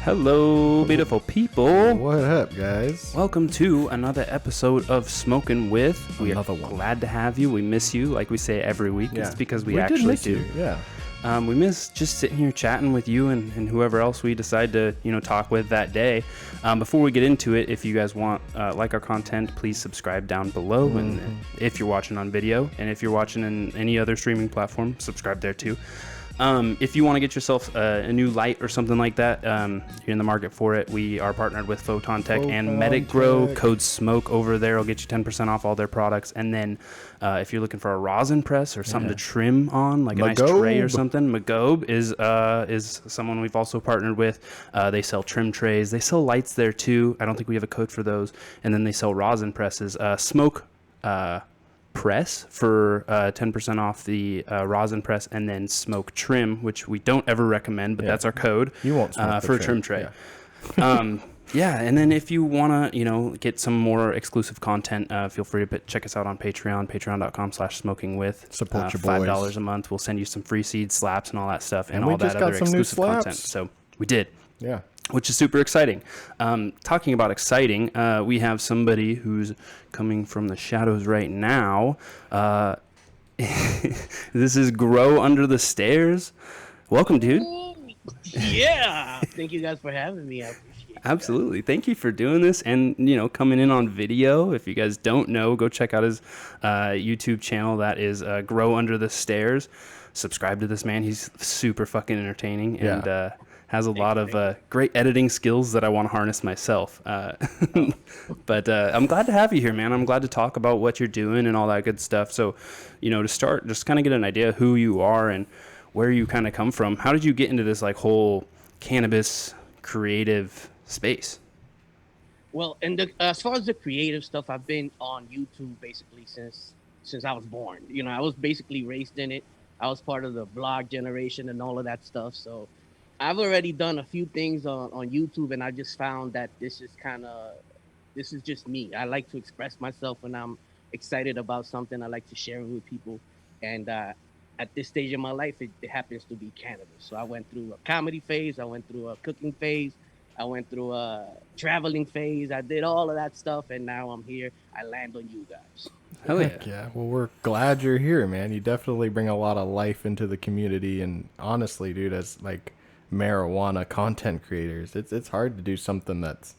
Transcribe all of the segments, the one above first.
Hello, beautiful people. What up, guys? Welcome to another episode of Smoking With. We are glad to have you. We miss you, like we say every week. Yeah. It's because we actually do. You. Yeah. We miss just sitting here chatting with you and whoever else we decide to, talk with that day. Before we get into it, if you guys want like our content, please subscribe down below. And if you're watching on video, and if you're watching in any other streaming platform, subscribe there too. If you want to get yourself a new light or something like that, you're in the market for it. We are partnered with Photon Tech and Medic Grow. Code SMOKE over there will get you 10% off all their products. And then if you're looking for a rosin press or something to trim on, like a nice tray or something, Magobe is someone we've also partnered with. They sell trim trays. They sell lights there too. I don't think we have a code for those. And then they sell rosin presses. Smoke press for 10% off the rosin press, and then smoke trim, which we don't ever recommend, but that's our code. You won't smoke for a trim tray. Yeah. And then if you want to get some more exclusive content, feel free to check us out on patreon.com/smokingwith. Support your boys. $5 a month. We'll send you some free seeds, slaps, and all that stuff, and all that other exclusive content. So we did. Yeah. Which is super exciting. Talking about exciting, we have somebody who's coming from the shadows right now. This is Grow Under the Stairs. Welcome, dude. Yeah. Thank you guys for having me. I appreciate it. Absolutely. Thank you for doing this and, coming in on video. If you guys don't know, go check out his YouTube channel. That is Grow Under the Stairs. Subscribe to this man. He's super fucking entertaining and has a lot of great editing skills that I want to harness myself. But I'm glad to have you here, man. I'm glad to talk about what you're doing and all that good stuff. So, to start, just kind of get an idea of who you are and where you kind of come from. How did you get into this whole cannabis creative space? Well, and as far as the creative stuff, I've been on YouTube basically since I was born. I was basically raised in it. I was part of the vlog generation and all of that stuff. So I've already done a few things on YouTube, and I just found that this is just me. I like to express myself when I'm excited about something. I like to share it with people. And at this stage in my life, it happens to be cannabis. So I went through a comedy phase. I went through a cooking phase. I went through a traveling phase. I did all of that stuff, and now I'm here. I land on you guys. Hell yeah. Yeah. Well, we're glad you're here, man. You definitely bring a lot of life into the community. And honestly, dude, as marijuana content creators, it's hard to do something that's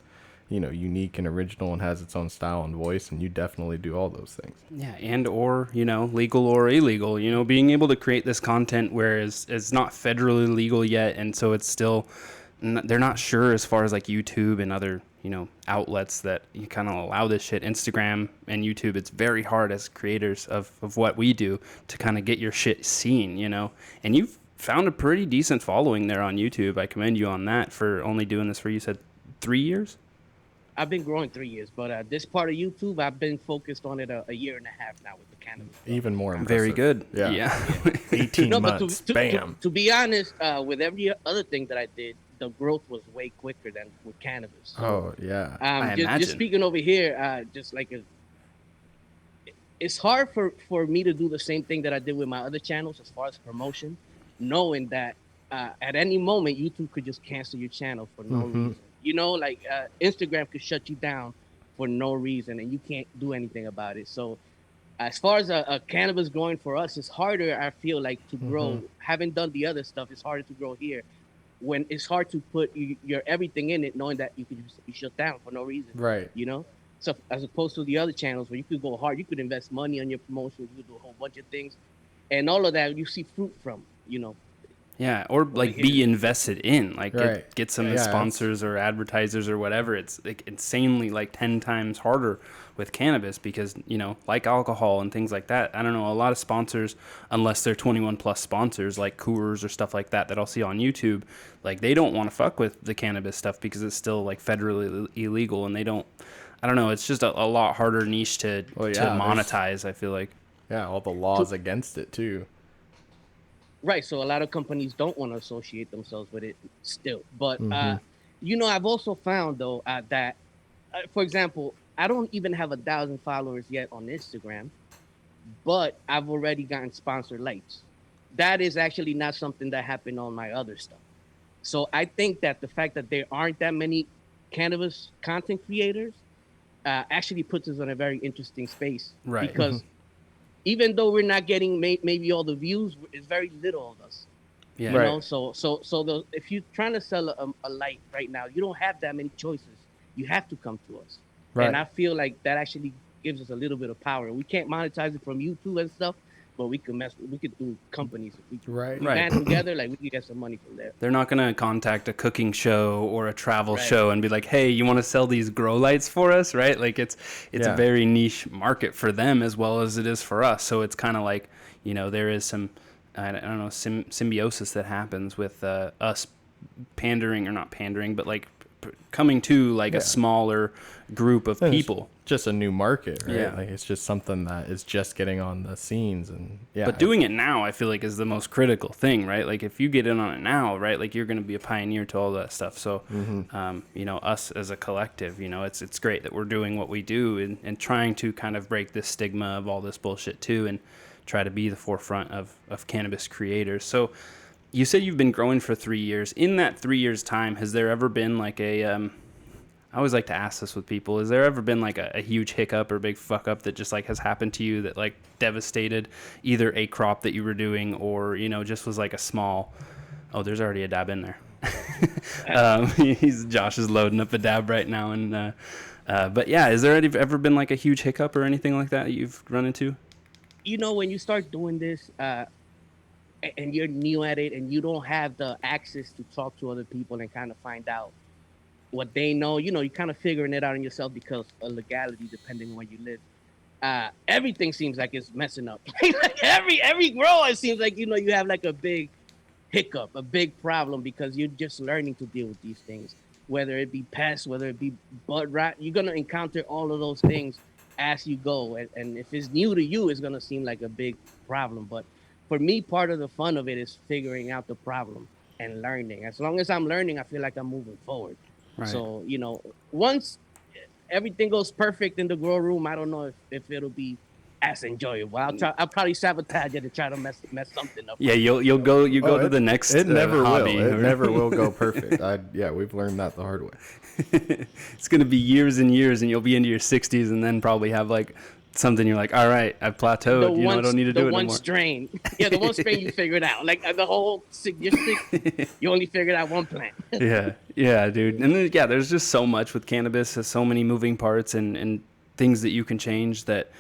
unique and original and has its own style and voice, and you definitely do all those things. Yeah, and or legal or illegal, being able to create this content where it's not federally legal yet, and so it's still they're not sure as far as YouTube and other outlets that you kind of allow this shit. Instagram and YouTube, it's very hard as creators of what we do to kind of get your shit seen, and you've found a pretty decent following there on YouTube. I commend you on that for only doing this for, you said, 3 years? I've been growing 3 years, but this part of YouTube, I've been focused on it a year and a half now with the cannabis. Even more impressive. Very good. Yeah. 18 months. Bam. To be honest, with every other thing that I did, the growth was way quicker than with cannabis. So, oh, yeah. I imagine. Just speaking over here, it's hard for me to do the same thing that I did with my other channels as far as promotion, knowing that at any moment YouTube could just cancel your channel for no reason. Instagram could shut you down for no reason, and you can't do anything about it. So as far as a cannabis growing for us, it's harder, I feel like, to grow. Having done the other stuff, it's harder to grow here when it's hard to put your everything in it, knowing that you could just be shut down for no reason. Right. So as opposed to the other channels where you could go hard, you could invest money on your promotions, you could do a whole bunch of things, and all of that you see fruit from. Yeah, or be invested in, get some sponsors or advertisers or whatever. It's insanely 10 times harder with cannabis because, like alcohol and things like that. I don't know, a lot of sponsors, unless they're 21 plus sponsors like Coors or stuff like that I'll see on YouTube, they don't want to fuck with the cannabis stuff because it's still federally illegal, and they don't, I don't know, it's just a lot harder niche to monetize, I feel like. Yeah, all the laws against it too. Right, so a lot of companies don't want to associate themselves with it still. But, I've also found, though, that, for example, I don't even have 1,000 followers yet on Instagram, but I've already gotten sponsored lights. That is actually not something that happened on my other stuff. So I think that the fact that there aren't that many cannabis content creators actually puts us in a very interesting space. Right. Because even though we're not getting maybe all the views, it's very little of us. Yeah. You Right. know, so if you're trying to sell a light right now, you don't have that many choices. You have to come to us. Right. And I feel like that actually gives us a little bit of power. We can't monetize it from YouTube and stuff, but we could do companies. If we Right. band together, like we could get some money from there. They're not going to contact a cooking show or a travel Right. show and be like, hey, you want to sell these grow lights for us, right? Like it's Yeah. a very niche market for them as well as it is for us. So it's kind of like, you know, there is some, I don't know, symbiosis that happens with us pandering, or not pandering, but like coming to like a smaller group of And it's people. just a new market, right? Yeah. Like it's just something that is just getting on the scenes, and yeah. But doing it now, I feel like, is the most critical thing, right? Like if you get in on it now, right, like you're going to be a pioneer to all that stuff. So, you know, us as a collective, you know, it's great that we're doing what we do and trying to kind of break this stigma of all this bullshit too, and try to be the forefront of cannabis creators. So you said you've been growing for 3 years. In that 3 years time, has there ever been like a, I always like to ask this with people. Has there ever been like a huge hiccup or big fuck up that just like has happened to you that like devastated either a crop that you were doing, or, you know, just was like a small, oh, there's already a dab in there. Josh is loading up a dab right now. And, but yeah, has there ever been like a huge hiccup or anything like that you've run into? You know, when you start doing this, and you're new at it and you don't have the access to talk to other people and kind of find out what they know, you know, you're kind of figuring it out on yourself because of legality, depending on where you live. Everything seems like it's messing up. Like every grow, it seems like, you know, you have like a big hiccup, a big problem, because you're just learning to deal with these things, whether it be pests, whether it be bud rot. You're going to encounter all of those things as you go. And if it's new to you, it's going to seem like a big problem. But for me, part of the fun of it is figuring out the problem and learning. As long as I'm learning, I feel like I'm moving forward. Right. So, you know, once everything goes perfect in the grow room, I don't know if it'll be as enjoyable. I'll probably sabotage it to try to mess something up. Yeah, you'll go to the next It never hobby. will. It never will go perfect. Yeah, we've learned that the hard way. It's going to be years and years, and you'll be into your 60s and then probably have like something you're like, all right, I've plateaued. You know, I don't need to do it anymore. The one strain. Yeah, the one strain you figured out. Like the whole significant, you only figured out one plant. Yeah, dude. And then, yeah, there's just so much with cannabis. There's so many moving parts and things that you can change that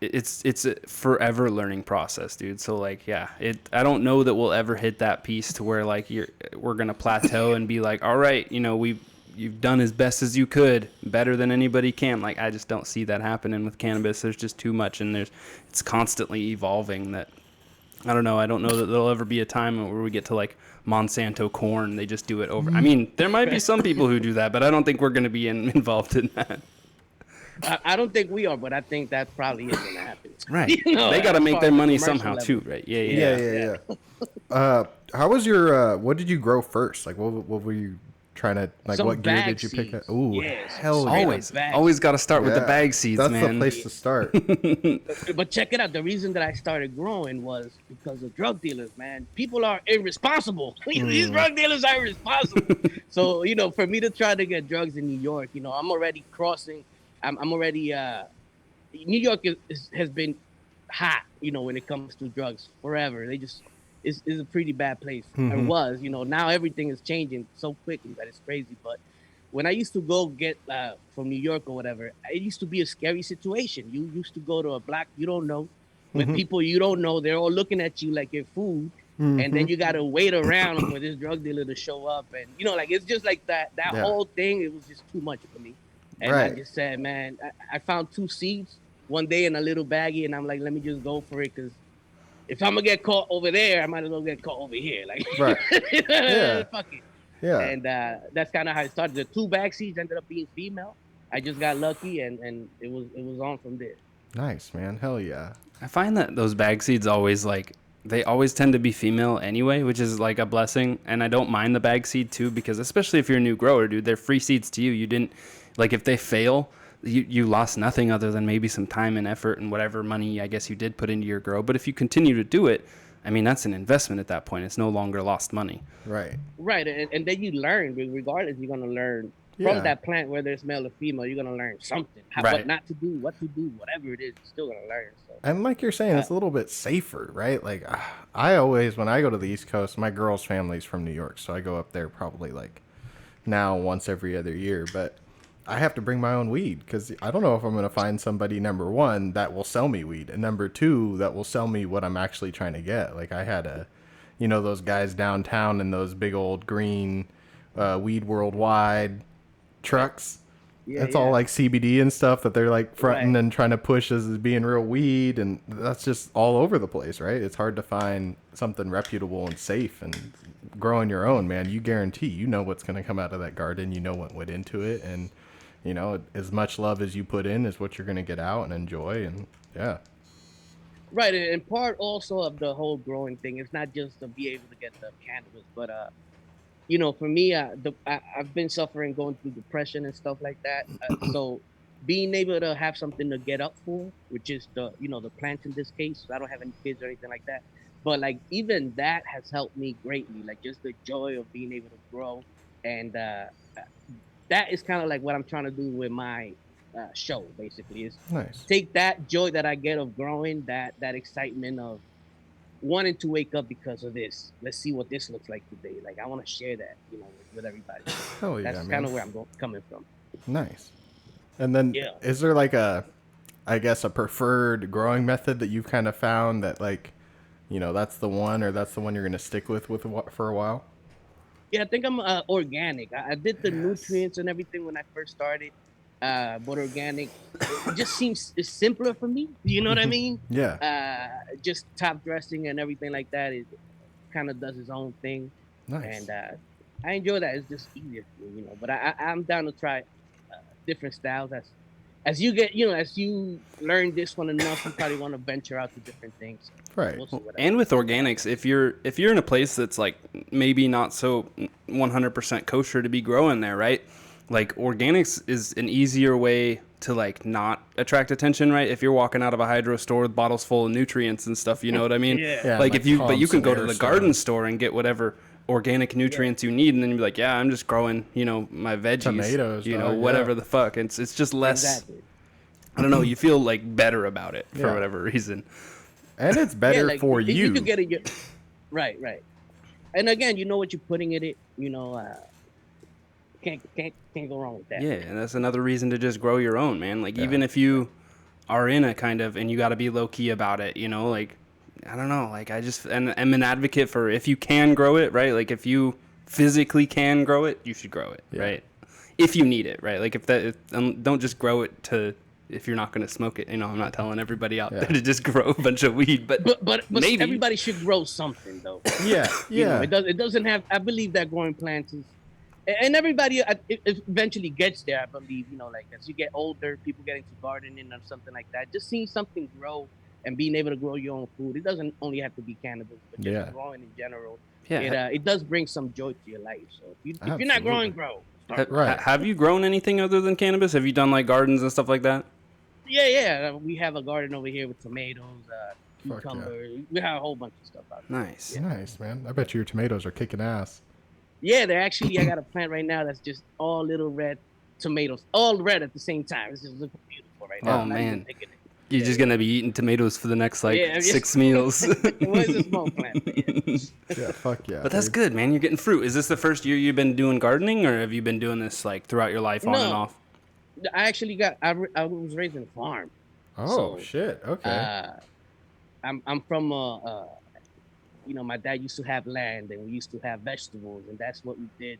it's a forever learning process, dude. So like, yeah, I don't know that we'll ever hit that piece to where like we're going to plateau and be like, all right, you know, you've done as best as you could, better than anybody can. Like, I just don't see that happening with cannabis. There's just too much, and it's constantly evolving. That I don't know that there'll ever be a time where we get to like Monsanto corn. They just do it over. I mean, there might be some people who do that, but I don't think we're going to be involved in that. I don't think we are, but I think that probably is going to happen. Right. You know, they got to make their money commercial somehow level. too, right? Yeah. How was your? What did you grow first? Like, what were you trying to like? Some What gear bag did you pick up? seeds. Ooh, Yes. hell yeah. Always got to start with the Yeah, bag seeds, That's man. the place to start. But check it out. The reason that I started growing was because of drug dealers, man. People are irresponsible. These drug dealers are irresponsible. So, you know, for me to try to get drugs in New York, you know, I'm already crossing. I'm already. New York has been hot, you know, when it comes to drugs forever. They just is a pretty bad place. It was, you know. Now everything is changing so quickly that it's crazy. But when I used to go get from New York or whatever, it used to be a scary situation. You used to go to a block you don't know with people you don't know. They're all looking at you like you're food. And then you got to wait around for this drug dealer to show up. And, you know, like, it's just like that whole thing. It was just too much for me. And I just said, man, I found 2 seeds one day in a little baggie. And I'm like, let me just go for it. Because if I'm going to get caught over there, I might as well get caught over here. Like, Right. Yeah. Fuck it. Yeah. And that's kind of how it started. The 2 bag seeds ended up being female. I just got lucky, and it was on from there. Nice, man. Hell yeah. I find that those bag seeds always they always tend to be female anyway, which is like a blessing. And I don't mind the bag seed too, because especially if you're a new grower, dude, they're free seeds to you. You didn't, like, if they fail, you lost nothing other than maybe some time and effort and whatever money I guess you did put into your grow. But if you continue to do it, I mean, that's an investment at that point. It's no longer lost money. Right. Right, and then you learn. Regardless, you're gonna learn Yeah. from that plant, whether it's male or female. You're gonna learn something. Right. What not to do, what to do, whatever it is. You're still gonna learn. So. And like you're saying, it's a little bit safer, right? Like I always, when I go to the East Coast, my girl's family's from New York, so I go up there probably like now once every other year. But I have to bring my own weed because I don't know if I'm going to find somebody, number one, that will sell me weed, and number two, that will sell me what I'm actually trying to get. Like I had those guys downtown in those big old green Weed Worldwide trucks. Yeah, it's all like CBD and stuff that they're like fronting and trying to push as being real weed, and that's just all over the place, right? It's hard to find something reputable and safe, and growing your own, man, you guarantee you know what's going to come out of that garden, you know what went into it, and you know, as much love as you put in is what you're going to get out and enjoy, and yeah. Right, and part also of the whole growing thing is not just to be able to get the cannabis, but you know, for me, I've been suffering, going through depression and stuff like that. So being able to have something to get up for, which is the plants in this case. I don't have any kids or anything like that, but like even that has helped me greatly. Like just the joy of being able to grow, and that is kind of like what I'm trying to do with my show. Basically, is take that joy that I get of growing, that excitement of wanting to wake up because of this. Let's see what this looks like today. Like I want to share that, with everybody. Oh yeah, that's kind of where I'm coming from. Nice. And then, is there like a preferred growing method that you've kind of found that like, that's the one, or that's the one you're going to stick with for a while? Yeah, I think I'm organic. I did the nutrients and everything when I first started. But organic, it just seems it's simpler for me. You know what I mean? Yeah. Just top dressing and everything like that. It kind of does its own thing. Nice. And I enjoy that. It's just easier for me, But I'm down to try different styles. As you get, as you learn this one enough, you probably want to venture out to different things. Right. And with organics, if you're in a place that's like maybe not so 100% kosher to be growing there, right? Like organics is an easier way to like not attract attention, right? If you're walking out of a hydro store with bottles full of nutrients and stuff, you know what I mean? Yeah. Like if you, but you can go to the garden store and get whatever organic nutrients you need, and then you'd be like, yeah, I'm just growing, my veggies, tomatoes, whatever the fuck. It's just less. Exactly. I don't know. You feel like better about it for whatever reason. And it's better for you. You could get it. Right. And again, you know what you're putting in it. Can't go wrong with that. Yeah, and that's another reason to just grow your own, man. Like even if you are in a kind of, and you got to be low key about it, like I don't know, like and I'm an advocate for if you can grow it, right? Like if you physically can grow it, you should grow it, right? If you need it, right? Like don't just grow it if you're not going to smoke it. I'm not telling everybody out there to just grow a bunch of weed, but maybe everybody should grow something though. Yeah. It doesn't have. I believe that growing plants is. And everybody it eventually gets there, I believe, like as you get older, people get into gardening or something like that. Just seeing something grow and being able to grow your own food. It doesn't only have to be cannabis, but just growing in general. Yeah. It does bring some joy to your life. So if you're not growing, grow. Have you grown anything other than cannabis? Have you done like gardens and stuff like that? Yeah. We have a garden over here with tomatoes, cucumbers. We have a whole bunch of stuff out there. Nice. Nice, man. I bet your tomatoes are kicking ass. Yeah, they're actually, I got a plant right now that's just all little red tomatoes, all red at the same time. It's just looking beautiful right now. Oh, man. You're just going to be eating tomatoes for the next 6 meals. Well, it's a small plant. Yeah, fuck yeah. But that's good, man. You're getting fruit. Is this the first year you've been doing gardening, or have you been doing this like throughout your life on and off? I actually I was raised in a farm. Oh, shit. Okay. I'm from my dad used to have land, and we used to have vegetables, and that's what we did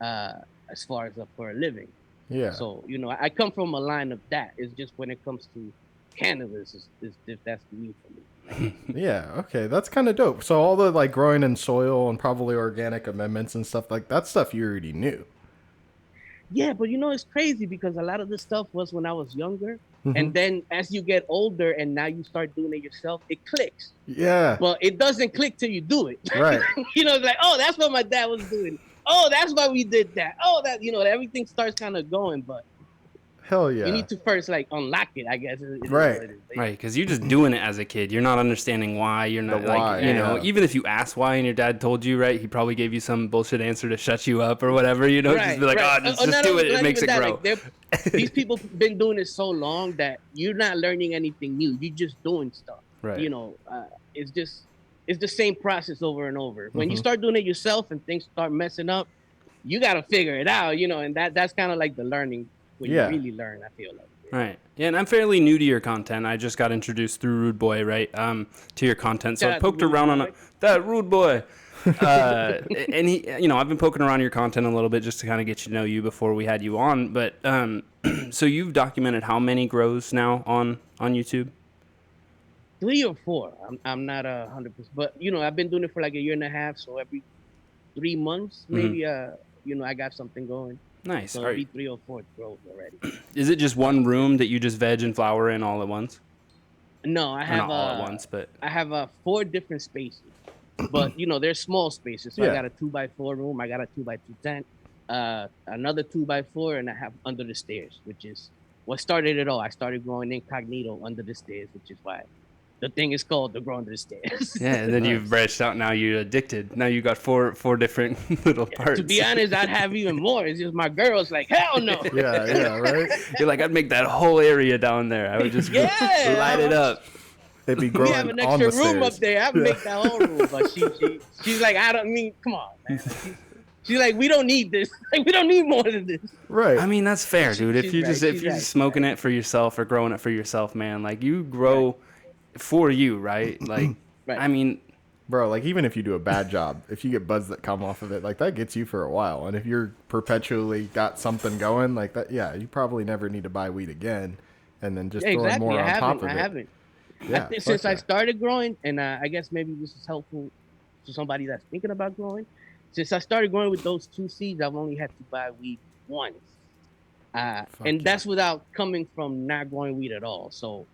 as far as for a living. Yeah. So, I come from a line of that. It's just when it comes to cannabis, that's new for me. Yeah. Okay. That's kind of dope. So all the like growing in soil and probably organic amendments and stuff like that stuff you already knew. Yeah, but it's crazy because a lot of this stuff was when I was younger. And then as you get older and now you start doing it yourself, it clicks. Yeah. But it doesn't click till you do it. Right. It's like, oh, that's what my dad was doing. Oh, that's why we did that. Oh, that, everything starts kind of going. But Hell yeah. You need to first like unlock it, I guess. Right. Right, because you're just doing it as a kid. You're not understanding why. You're not The why, like, you know, yeah. even if you asked why and your dad told you, right, he probably gave you some bullshit answer to shut you up or whatever, you know, just be like, oh, just do it. It makes it grow. Like, these people been doing it so long that you're not learning anything new. You're just doing stuff. Right. You know, it's the same process over and over. When you start doing it yourself and things start messing up, you got to figure it out, you know, and that's kind of like the learning when you really learn, I feel like. Right. Yeah, and I'm fairly new to your content. I just got introduced through Rude Boy, right, to your content. So I poked around on that Rude Boy. And he, you know, I've been poking around your content a little bit just to kind of get to know you before we had you on. But so you've documented how many grows now on YouTube? 3 or 4. I'm not 100%, but you know, I've been doing it for like a year and a half. So every 3 months, maybe, you know, I got something going. Nice. So it'll be 3 or 4 grows already. Is it just one room that you just veg and flower in all at once? No, I have not all at once, but I have 4 different spaces. But you know, they're small spaces. So I got a 2x4 room. I got a 2x2 tent, another 2x4, and I have under the stairs, which is what started it all. I started growing incognito under the stairs, which is why the thing is called the grow under the stairs. Yeah, and then you've branched out. Now you're addicted. Now you got four different little parts. To be honest, I'd have even more. It's just my girl's like, hell no. Yeah, right. You're like, I'd make that whole area down there. I would just light it up. They'd be growing. We have an extra room up there. I'd make that whole room, but she's like, come on, man. She's like, we don't need this. Like, we don't need more than this. Right. I mean, that's fair, dude. If you're just smoking it for yourself or growing it for yourself, man, like you grow for you, right? Like, I mean, bro, like even if you do a bad job, if you get buds that come off of it, like that gets you for a while. And if you're perpetually got something going like that, yeah, you probably never need to buy weed again, and then just throwing more on top of it. I haven't. Yeah, since I started growing, and I guess maybe this is helpful to somebody that's thinking about growing. Since I started growing with those 2 seeds, I've only had to buy weed once, and that's without coming from not growing weed at all. So,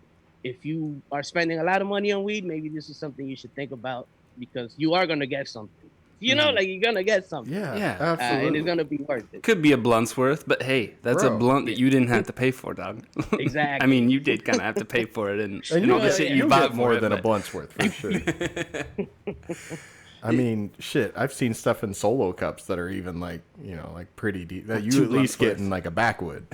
if you are spending a lot of money on weed, maybe this is something you should think about because you are gonna get something. You know, like you're gonna get something. Yeah, absolutely. And it's gonna be worth it. Could be a blunt's worth, but hey, that's a blunt that you didn't have to pay for, dog. Exactly. I mean, you did kind of have to pay for it, and all the shit you bought more than a blunt's worth for sure. I mean, shit, I've seen stuff in solo cups that are even like, you know, like pretty deep that you at least get in like a backwood.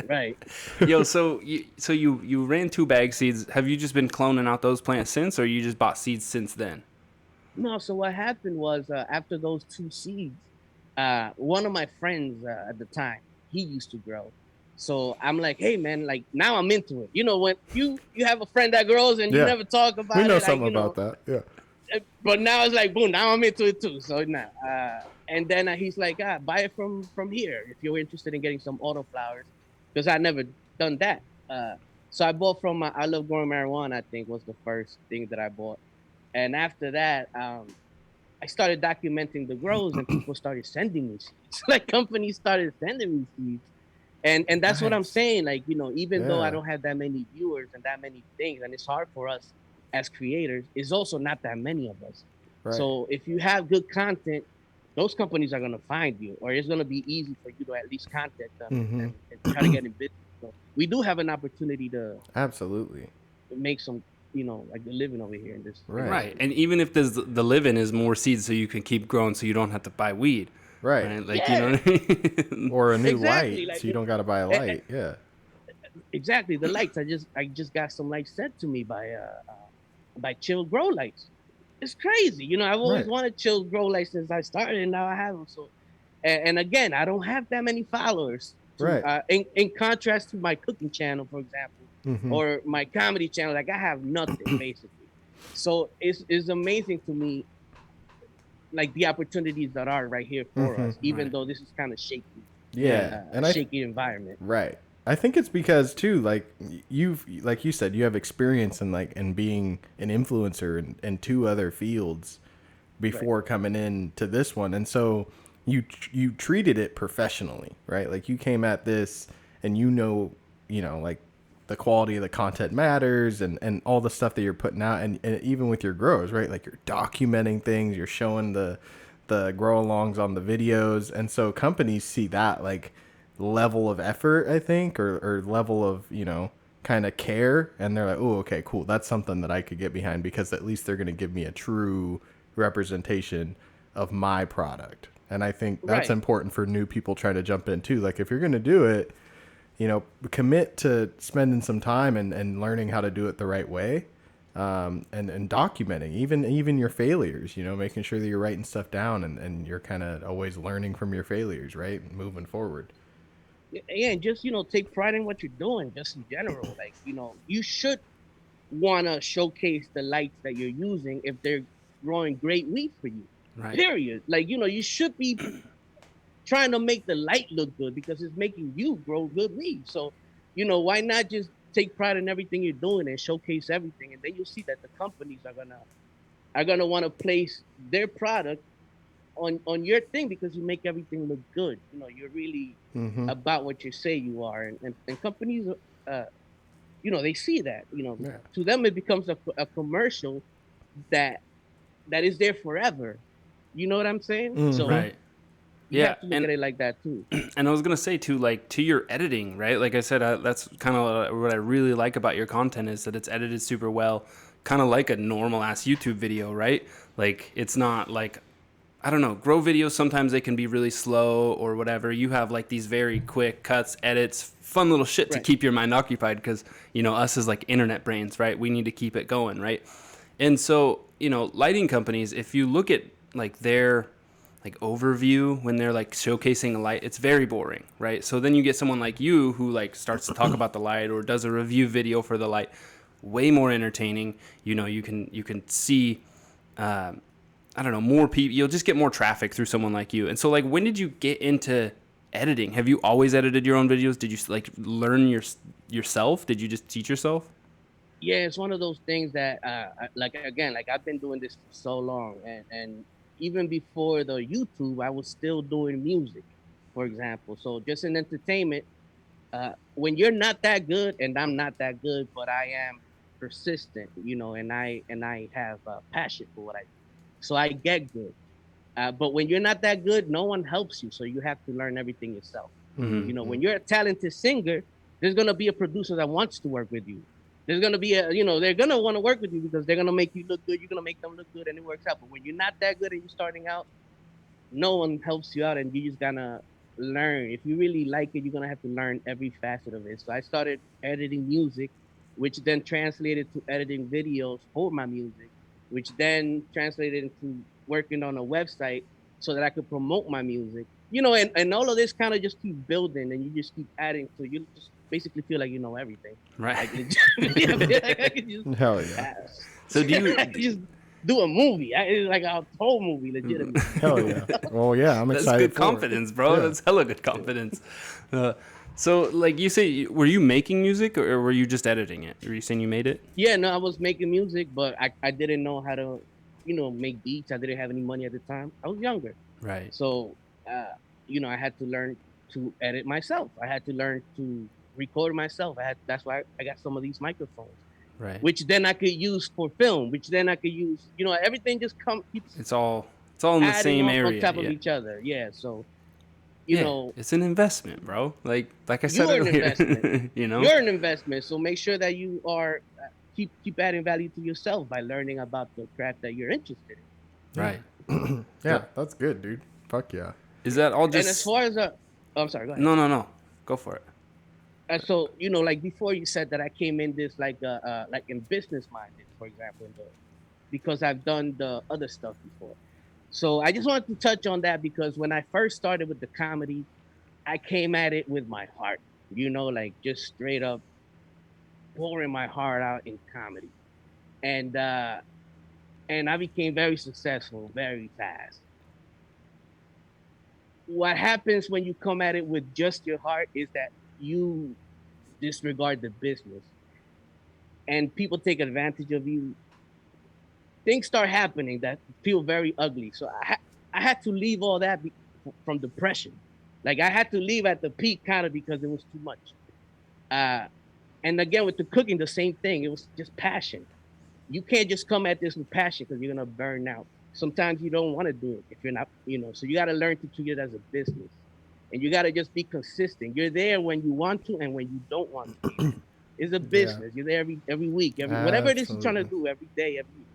Right. Yo, so you ran 2 bag seeds. Have you just been cloning out those plants since, or you just bought seeds since then? No, so what happened was after those 2 seeds, one of my friends at the time, he used to grow. So I'm like, hey man, like now I'm into it. You know, when you have a friend that grows and you never talk about it. We know something about that. Yeah. But now it's like, boom, now I'm into it too. So now, and then he's like, buy it from here if you're interested in getting some autoflowers, because I never done that. So I bought from I Love Growing Marijuana, I think was the first thing that I bought. And after that, I started documenting the grows and people started sending me seeds. Like companies started sending me seeds. And that's what I'm saying. Like, you know, even though I don't have that many viewers and that many things, and it's hard for us as creators, it's also not that many of us. Right. So if you have good content, those companies are going to find you, or it's going to be easy for you to at least contact them and try to get in business. So we do have an opportunity to absolutely make some, you know, like the living over here in this. Right. And even if there's the living is more seeds so you can keep growing so you don't have to buy weed. Right. Like, you know what I mean? Or a new light, like, so you don't got to buy a light. Exactly. The lights, I just got some lights sent to me by Chill Grow Lights. It's crazy. You know, I've always wanted Chill Grow Lights since I started, and now I have them. So, and again, I don't have that many followers. In contrast to my cooking channel, for example, or my comedy channel, like I have nothing basically. So it's amazing to me, like the opportunities that are right here for us, even though this is kind of shaky. And shaky environment. Right. I think it's because too, like like you said, you have experience in being an influencer in 2 other fields before coming in to this one, and so you treated it professionally, right? Like you came at this, and you know, like the quality of the content matters, and all the stuff that you're putting out, and even with your grows, right? Like you're documenting things, you're showing the grow alongs on the videos, and so companies see that like level of effort, I think, or level of, kind of care. And they're like, oh, okay, cool. That's something that I could get behind, because at least they're going to give me a true representation of my product. And I think that's Right. important for new people trying to jump in too. Like, if you're going to do it, commit to spending some time and learning how to do it the right way. And documenting even your failures, making sure that you're writing stuff down, and you're kind of always learning from your failures, right? Moving forward. Yeah, and just take pride in what you're doing, just in general. Like you should want to showcase the lights that you're using if they're growing great weed for you. Right. Period. Like you should be trying to make the light look good because it's making you grow good weed. So why not just take pride in everything you're doing and showcase everything, and then you'll see that the companies are gonna want to place their product on your thing because you make everything look good. You're really Mm-hmm. about what you say you are, and companies, they see that. Yeah. To them it becomes a commercial that is there forever. You know what I'm saying? Mhm. So Right. you Yeah, have to look and at it like that too. and I was gonna say too, like to your editing, right? Like I said, that's kind of what I really like about your content is that it's edited super well, kind of like a normal ass YouTube video, right? Like it's not like, I don't know, grow videos, sometimes they can be really slow or whatever. You have like these very quick cuts, edits, fun little shit to Right. keep your mind occupied because, us as like internet brains, right? We need to keep it going, right? And so, lighting companies, if you look at like their like overview when they're like showcasing a light, it's very boring, right? So then you get someone like you who like starts to talk about the light or does a review video for the light, way more entertaining. You can see I don't know, more people. You'll just get more traffic through someone like you. And so, like, when did you get into editing? Have you always edited your own videos? Did you like learn yourself? Did you just teach yourself? Yeah, it's one of those things that, like again, like I've been doing this for so long, and even before the YouTube, I was still doing music, for example. So just in entertainment, when you're not that good, and I'm not that good, but I am persistent, and I have passion for what I do, so I get good. But when you're not that good, no one helps you, so you have to learn everything yourself. Mm-hmm. When you're a talented singer, there's gonna be a producer that wants to work with you. There's gonna be they're gonna want to work with you because they're gonna make you look good. You're gonna make them look good, and it works out. But when you're not that good and you're starting out, no one helps you out, and you just gotta learn. If you really like it, you're gonna have to learn every facet of it. So I started editing music, which then translated to editing videos for my music, which then translated into working on a website so that I could promote my music. And all of this kind of just keep building, and you just keep adding, so you just basically feel like you know everything. Right. Like legitimately, I feel like I could just Hell yeah. So do you? I could just do a movie. It's like a whole movie, legitimately. Hell yeah. Well, yeah, I'm That's excited good for it. confidence, bro. Yeah. That's hella good confidence. So, like you say, were you making music or were you just editing it? Were you saying you made it? Yeah, no, I was making music, but I didn't know how to, make beats. I didn't have any money at the time. I was younger. Right. So, I had to learn to edit myself. I had to learn to record myself. That's why I got some of these microphones, Right. which then I could use for film, which then I could use, everything just keeps It's all in the adding same on area. top of Yeah. each other. Yeah. So, It's an investment, bro. Like I said you're an earlier, investment. you know. You're an investment. So make sure that you are keep adding value to yourself by learning about the craft that you're interested in. Right. Yeah, that's good, dude. Fuck yeah. Is that all just? And as far as I'm sorry, go ahead. No. Go for it. So like before you said that I came in this like in business minded, for example, because I've done the other stuff before. So I just wanted to touch on that because when I first started with the comedy, I came at it with my heart, like just straight up pouring my heart out in comedy, and I became very successful very fast. What happens when you come at it with just your heart is that you disregard the business, and people take advantage of you. Things start happening that feel very ugly. So I had to leave all that from depression. Like I had to leave at the peak kind of because it was too much. And again, with the cooking, the same thing. It was just passion. You can't just come at this with passion because you're gonna burn out. Sometimes you don't want to do it if you're not, so you got to learn to treat it as a business. and you got to just be consistent. You're there when you want to and when you don't want to be. It's a business. You're there every week, whatever it is you're trying to do every day, every week.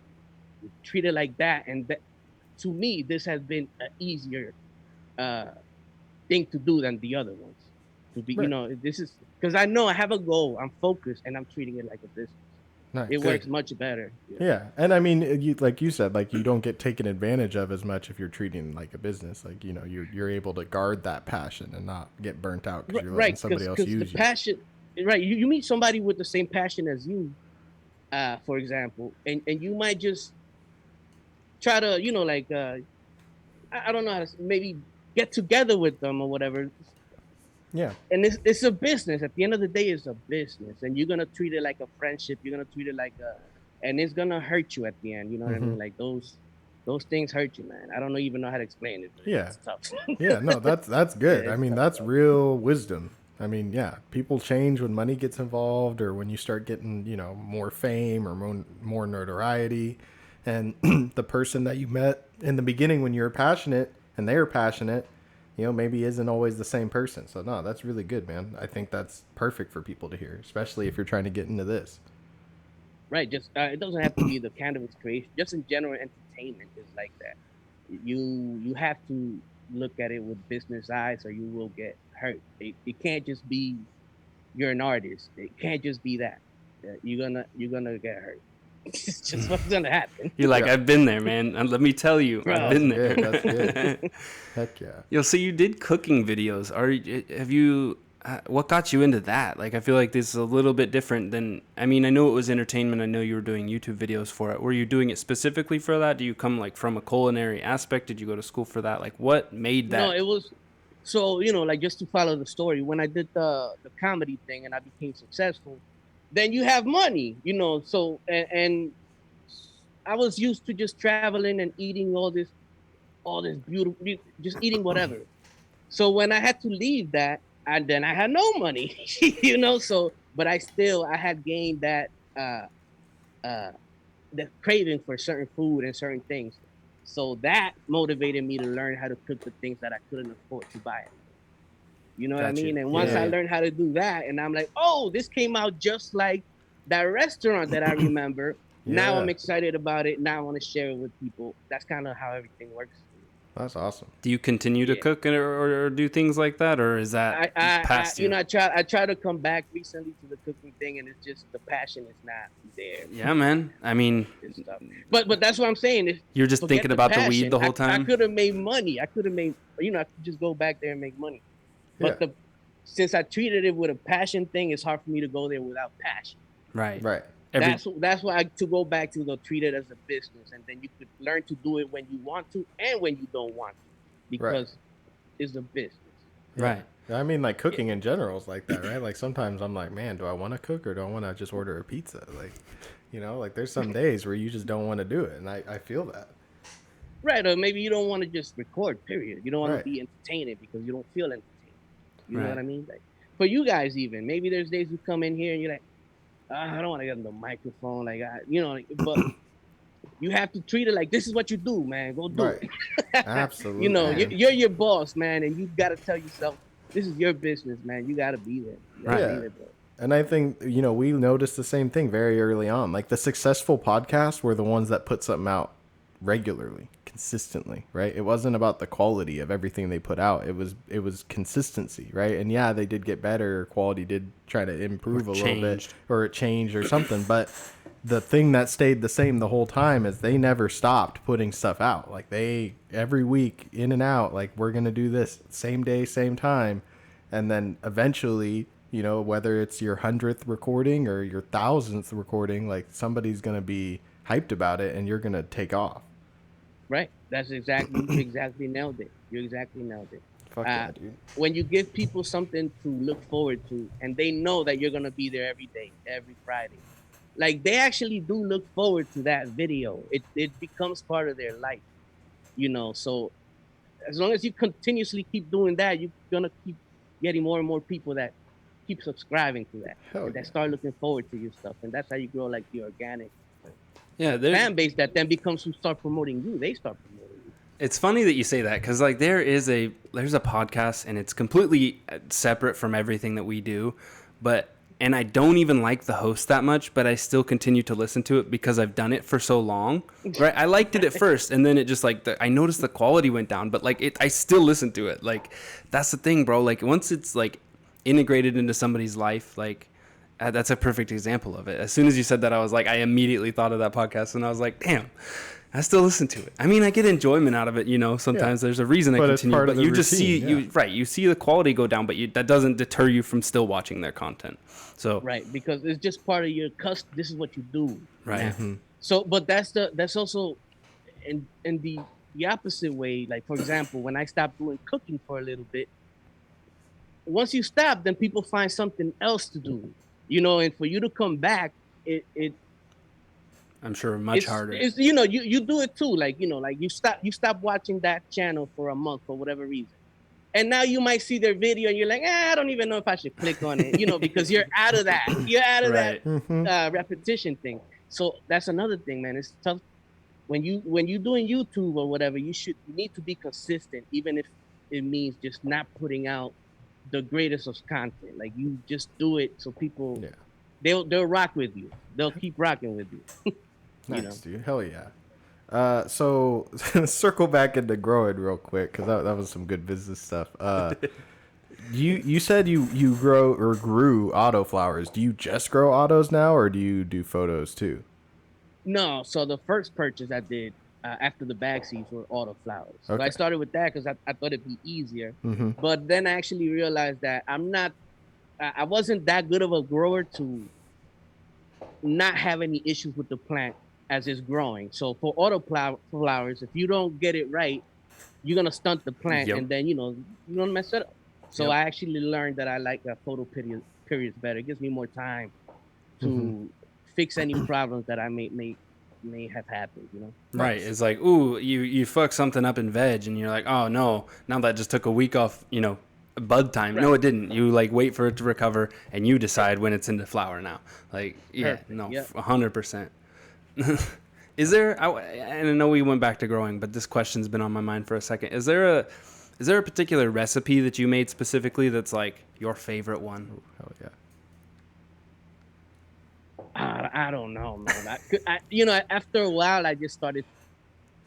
You treat it like that, and that, to me, this has been an easier thing to do than the other ones. To be, this is because I know I have a goal. I'm focused, and I'm treating it like a business. Nice. It works much better. Yeah, and I mean, like you said, like you don't get taken advantage of as much if you're treating it like a business. Like you're able to guard that passion and not get burnt out because you're letting somebody else use you. The passion, right? You meet somebody with the same passion as you, for example, and you might just try to, I don't know how to maybe get together with them or whatever. Yeah. And it's a business. At the end of the day, it's a business, and you're gonna treat it like a friendship. You're gonna treat it like and it's gonna hurt you at the end. You know what I mean? Like those things hurt you, man. I don't even know how to explain it. Yeah. It's tough. Yeah. No, that's good. Yeah, I mean, that's real wisdom. I mean, yeah, people change when money gets involved or when you start getting, more fame or more notoriety. And the person that you met in the beginning when you were passionate and they were passionate, maybe isn't always the same person. So no, that's really good, man. I think that's perfect for people to hear, especially if you're trying to get into this. Right. Just it doesn't have to be the cannabis creation. Just in general, entertainment is like that. You have to look at it with business eyes, or you will get hurt. It can't just be you're an artist. It can't just be that. You're gonna get hurt. It's just what's gonna happen. You're like, I've been there, man. And let me tell you, I've been there. That's good. Heck yeah. So you did cooking videos. What got you into that? Like, I feel like this is a little bit different than, I mean, I know it was entertainment. I know you were doing YouTube videos for it. Were you doing it specifically for that? Do you come like from a culinary aspect? Did you go to school for that? Like, what made that? No, it was, so, like just to follow the story, when I did the comedy thing and I became successful, then you have money, so, and I was used to just traveling and eating all this beautiful, just eating whatever. So when I had to leave that, and then I had no money, so, but I had gained that, the craving for certain food and certain things. So that motivated me to learn how to cook the things that I couldn't afford to buy. You know what I mean? And once I learned how to do that, and I'm like, oh, this came out just like that restaurant that I remember. Now I'm excited about it. Now I want to share it with people. That's kind of how everything works. That's awesome. Do you continue to cook or do things like that, or is that past you? I try to come back recently to the cooking thing, and it's just the passion is not there. Yeah, man. I mean, but that's what I'm saying. You're just thinking about the weed the whole time. I could have made money. I could have made, I could just go back there and make money. But since I treated it with a passion thing, it's hard for me to go there without passion. Right. That's why to go back to treat it as a business, and then you could learn to do it when you want to and when you don't want to, because it's a business. Right. I mean, like cooking in general is like that, right? Like sometimes I'm like, man, do I want to cook or do I want to just order a pizza? Like, like there's some days where you just don't want to do it, and I feel that. Right, or maybe you don't want to just record. Period. You don't want to be entertaining because you don't feel entertained. You know what I mean? Like for you guys, even maybe there's days you come in here and you're like, I don't want to get on the microphone, but you have to treat it like this is what you do, man. Go do it. Absolutely. You're your boss, man, and you got to tell yourself this is your business, man. You got to be there. Right. And I think, we noticed the same thing very early on. Like the successful podcasts were the ones that put something out regularly, consistently, right? It wasn't about the quality of everything they put out. It was consistency, right? And they did get better. Quality did try to improve a little bit, or it changed or something. But the thing that stayed the same the whole time is they never stopped putting stuff out. Like every week in and out, like we're going to do this same day, same time. And then eventually, whether it's your 100th recording or your 1000th recording, like somebody's going to be hyped about it and you're going to take off. Right. That's exactly, you exactly nailed it. You exactly nailed it. Fuck yeah, dude. When you give people something to look forward to, and they know that you're going to be there every day, every Friday, like they actually do look forward to that video. It becomes part of their life, so as long as you continuously keep doing that, you're going to keep getting more and more people that keep subscribing to that, that start looking forward to your stuff. And that's how you grow like the organic fan base that then becomes who start promoting you. They start promoting you. It's funny that you say that because like there's a podcast and it's completely separate from everything that we do, and I don't even like the host that much, but I still continue to listen to it because I've done it for so long. Right? I liked it at first, and then it just like I noticed the quality went down, but like I still listen to it. Like that's the thing, bro. Like once it's like integrated into somebody's life, like that's a perfect example of it. As soon as you said that, I was like, I immediately thought of that podcast, and I was like, damn. I still listen to it. I mean, I get enjoyment out of it, you know. Sometimes there's a reason I continue, but you just see you see the quality go down, but that doesn't deter you from still watching their content. So right, because it's just part of your custom. This is what you do, right? Mm-hmm. So, but that's also in the opposite way. Like for example, when I stopped doing cooking for a little bit, once you stop, then people find something else to do, you know. And for you to come back, it I'm sure much harder. It's you know, you do it too. Like, you know, like you stop watching that channel for a month for whatever reason. And now you might see their video and you're like, I don't even know if I should click on it, you know, because you're out of that. You're out of right. that repetition thing. So that's another thing, man. It's tough when you're doing YouTube or whatever. You need to be consistent, even if it means just not putting out the greatest of content. Like you just do it so people they'll rock with you. They'll keep rocking with you. Nice, dude. Hell yeah. So circle back into growing real quick because that was some good business stuff. You said you grew auto flowers. Do you just grow autos now, or do you do photos too? No. So the first purchase I did after the bag seeds were auto flowers. Okay. So I started with that because I thought it'd be easier. Mm-hmm. But then I actually realized that I wasn't that good of a grower to not have any issues with the plant as it's growing. So for auto flowers, if you don't get it right, you're gonna stunt the plant, and then you're gonna mess it up. So I actually learned that I like photo periods better. It gives me more time to fix any problems that I may have happened. You know. Right. It's like, ooh, you fuck something up in veg, and you're like, oh no, now that just took a week off. You know. Bud time. Right. No, it didn't. You like wait for it to recover, and you decide when it's into flower now. Like, Perfect. 100%. Is there? And I know we went back to growing, but this question's been on my mind for a second. Is there a particular recipe that you made specifically that's like your favorite one? Oh yeah. I don't know, man. After a while, I just started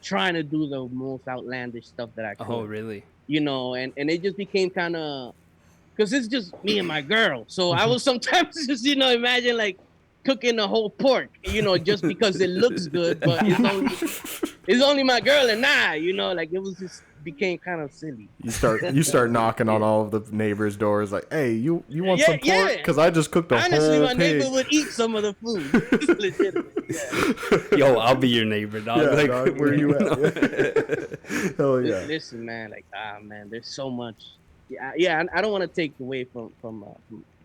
trying to do the most outlandish stuff that I could. Oh, really? You know, and it just became kind of, because it's just me and my girl. So I was sometimes just, imagine like cooking a whole pork, just because it looks good, but it's only my girl and I, like it was just became kind of silly. You start knocking on all of the neighbors' doors like, hey, you want some pork? Because I just cooked a whole Honestly, my pig. neighbor would eat some of the food. It's legitimate. Yo, I'll be your neighbor, dog. Yeah, dog, where you at? Hell yeah. Listen, man, like, man, there's so much. Yeah, I don't want to take away from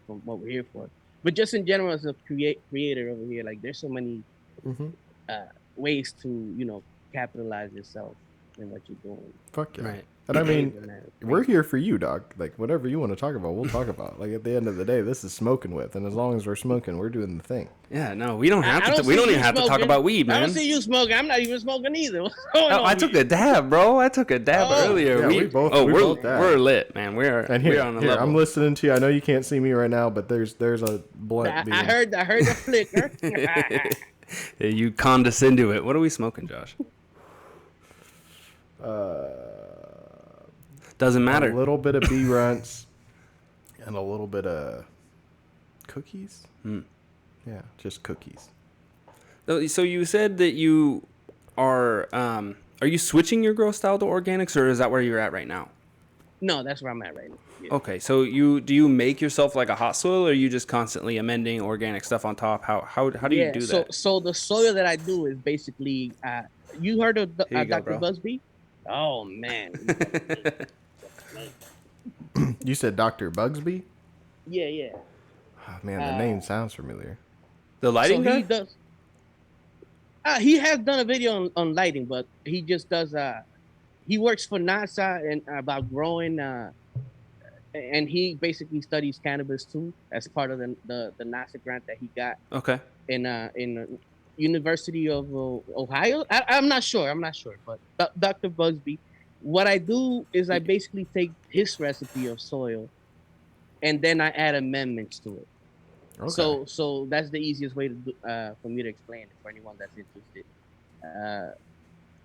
what we're here for. But just in general, as a creator over here, like there's so many ways to, capitalize yourself in what you're doing. Fuck yeah. Right. And I mean, we're here for you, dog. Like whatever you want to talk about, we'll talk about. Like at the end of the day, this is smoking with, and as long as we're smoking, we're doing the thing. Yeah, no, we don't have to. We don't even have to talk about weed, man. I don't see you smoking. I'm not even smoking either. I took a dab, bro. I took a dab earlier. Yeah, we're lit, man. We're on the level. I'm listening to you. I know you can't see me right now, but there's a blunt. I heard the flicker. You condescend to it. What are we smoking, Josh? Doesn't matter. A little bit of bee runts and a little bit of cookies. Yeah, just cookies. So you said that you are you switching your grow style to organics, or is that where you're at right now? No, that's where I'm at right now. Yeah. Okay, so do you make yourself like a hot soil, or are you just constantly amending organic stuff on top? How do you do that? So the soil that I do is basically you heard of Dr. Busby? Oh man. You said Dr. Bugsby? Yeah. Oh, man, the name sounds familiar. The lighting guy? He does. He has done a video on lighting, but he just does. He works for NASA and about growing. And he basically studies cannabis too, as part of the NASA grant that he got. Okay. In University of Ohio. I'm not sure. But Dr. Bugsby, what I do is I basically take his recipe of soil, and then I add amendments to it. Okay. So that's the easiest way to do, for me to explain it for anyone that's interested.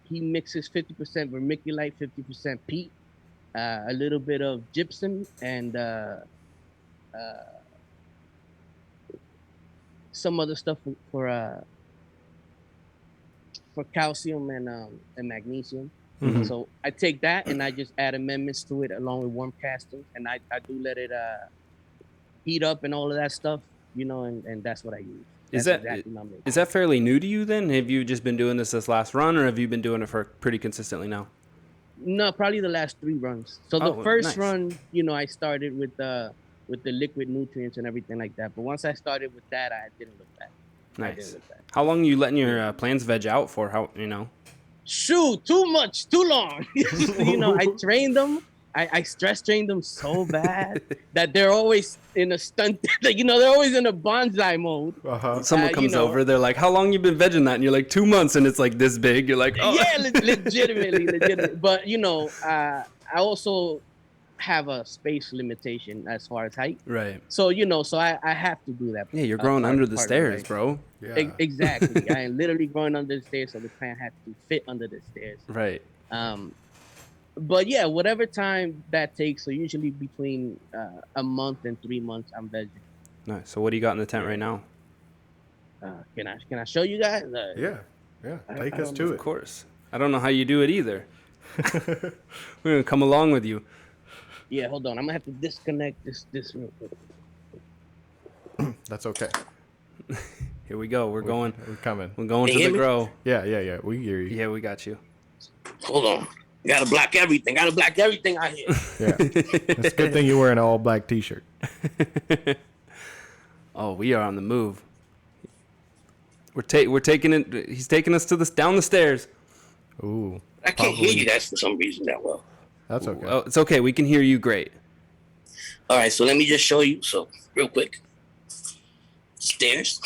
He mixes 50% vermiculite, 50% peat, a little bit of gypsum, and some other stuff for calcium and magnesium. Mhm. So I take that and I just add amendments to it along with warm castings, and I do let it heat up and all of that stuff, and that's what I use. Is That's that exactly my mix. is that fairly new to you then? Have you just been doing this last run, or have you been doing it for pretty consistently now? No, probably the last 3 runs. So the Oh, first nice. run, I started with the liquid nutrients and everything like that. But once I started with that, I didn't look back. Nice. How long are you letting your plants veg out for? Shoot, too much, too long. I trained them. I stress trained them so bad that they're always in a stunt. They're always in a bonsai mode. Uh-huh. Someone comes over, they're like, "How long you been vegging that?" And you're like, 2 months, and it's like this big. You're like, "Oh." Yeah, legitimately. But I also have a space limitation as far as height. Right. So so I have to do that. Yeah, you're growing under the stairs, bro. Yeah. Exactly. I am literally growing under the stairs, so the plant has to fit under the stairs. Right. But yeah, whatever time that takes, so usually between a month and 3 months, I'm vegging. Nice. So what do you got in the tent right now? Can I show you guys? Yeah. Take us to Of it. course. I don't know how you do it either. We're gonna come along with you. Yeah, hold on. I'm gonna have to disconnect this real quick. That's okay. Here we go. We're going. We're coming. We're going Hey, to hear the me? grow. Yeah. We hear you. Yeah, we got you. Hold on. Gotta block everything. Gotta block everything out here. Yeah. It's a good thing you're wearing an all black t-shirt. Oh, we are on the move. We're taking it. He's taking us down the stairs. Ooh. I can't hear you guys for some reason that well. That's okay. Oh, it's okay. We can hear you great. All right, so let me just show you. So real quick. Stairs.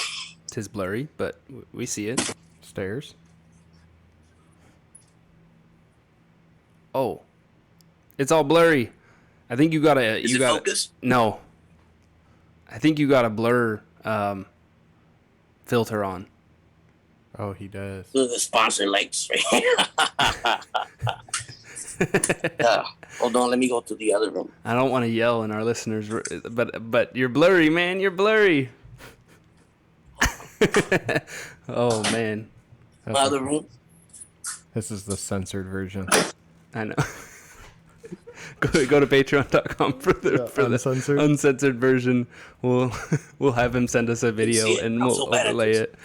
Tis blurry, but we see it. Stairs. Oh, it's all blurry. I think you got a. Is it focus? No. I think you got a blur filter on. Oh, he does. Those are the sponsor lights right here. Hold on, let me go to the other room. I don't want to yell in our listeners, but you're blurry, man. You're blurry. Oh man. That's Other room. This is the censored version. I know. Go to patreon.com for the uncensored? uncensored version. We'll have him send us a video and I'm we'll so bad at overlay this. it.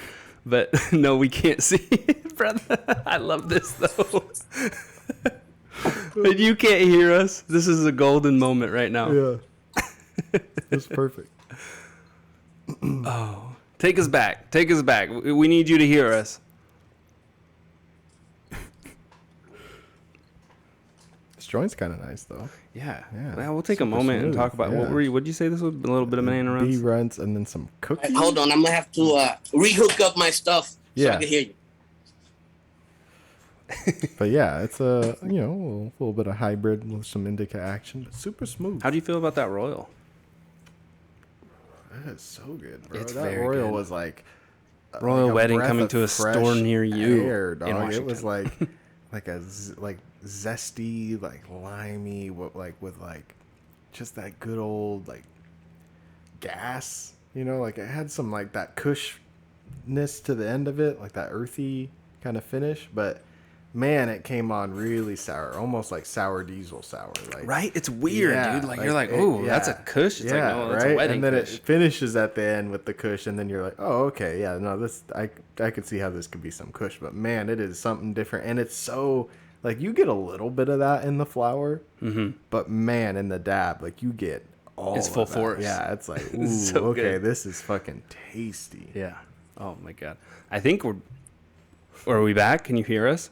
But no, we can't see it, brother. I love this though. But you can't hear us. This is a golden moment right now. Yeah. It's perfect. Oh, take us back. Take us back. We need you to hear us. This joint's kind of nice, though. Yeah. Yeah. Well, we'll take a Super moment and smooth, talk about yeah. what did you say this was? A little bit of banana runs? Bee runs and then some cookies. Hold on, I'm gonna have to rehook up my stuff so Yeah. I can hear you. But yeah, it's a little bit of hybrid with some indica action, but super smooth. How do you feel about that Royal? That is so good, bro. It's that very Royal good. was like Royal like a Wedding breath coming of to a fresh store near you air, in dog. It Washington. was like zesty, like limey, with just that good old like gas. Like it had some like that cushness to the end of it, like that earthy kind of finish, but. Man, it came on really sour, almost like sour diesel sour. Like, Right? It's weird, yeah, dude. Like you're like, ooh, that's a kush. It's like, no, that's a wedding and then kush. it finishes at the end with the kush, and then you're like, oh, okay, yeah, no, this I could see how this could be some kush, but man, it is something different, and it's so like you get a little bit of that in the flower, but man, in the dab, like you get all. It's of full that. force. Yeah, it's like, ooh, It's so okay, good. this is fucking tasty. Yeah. Oh my god. I think are we back? Can you hear us?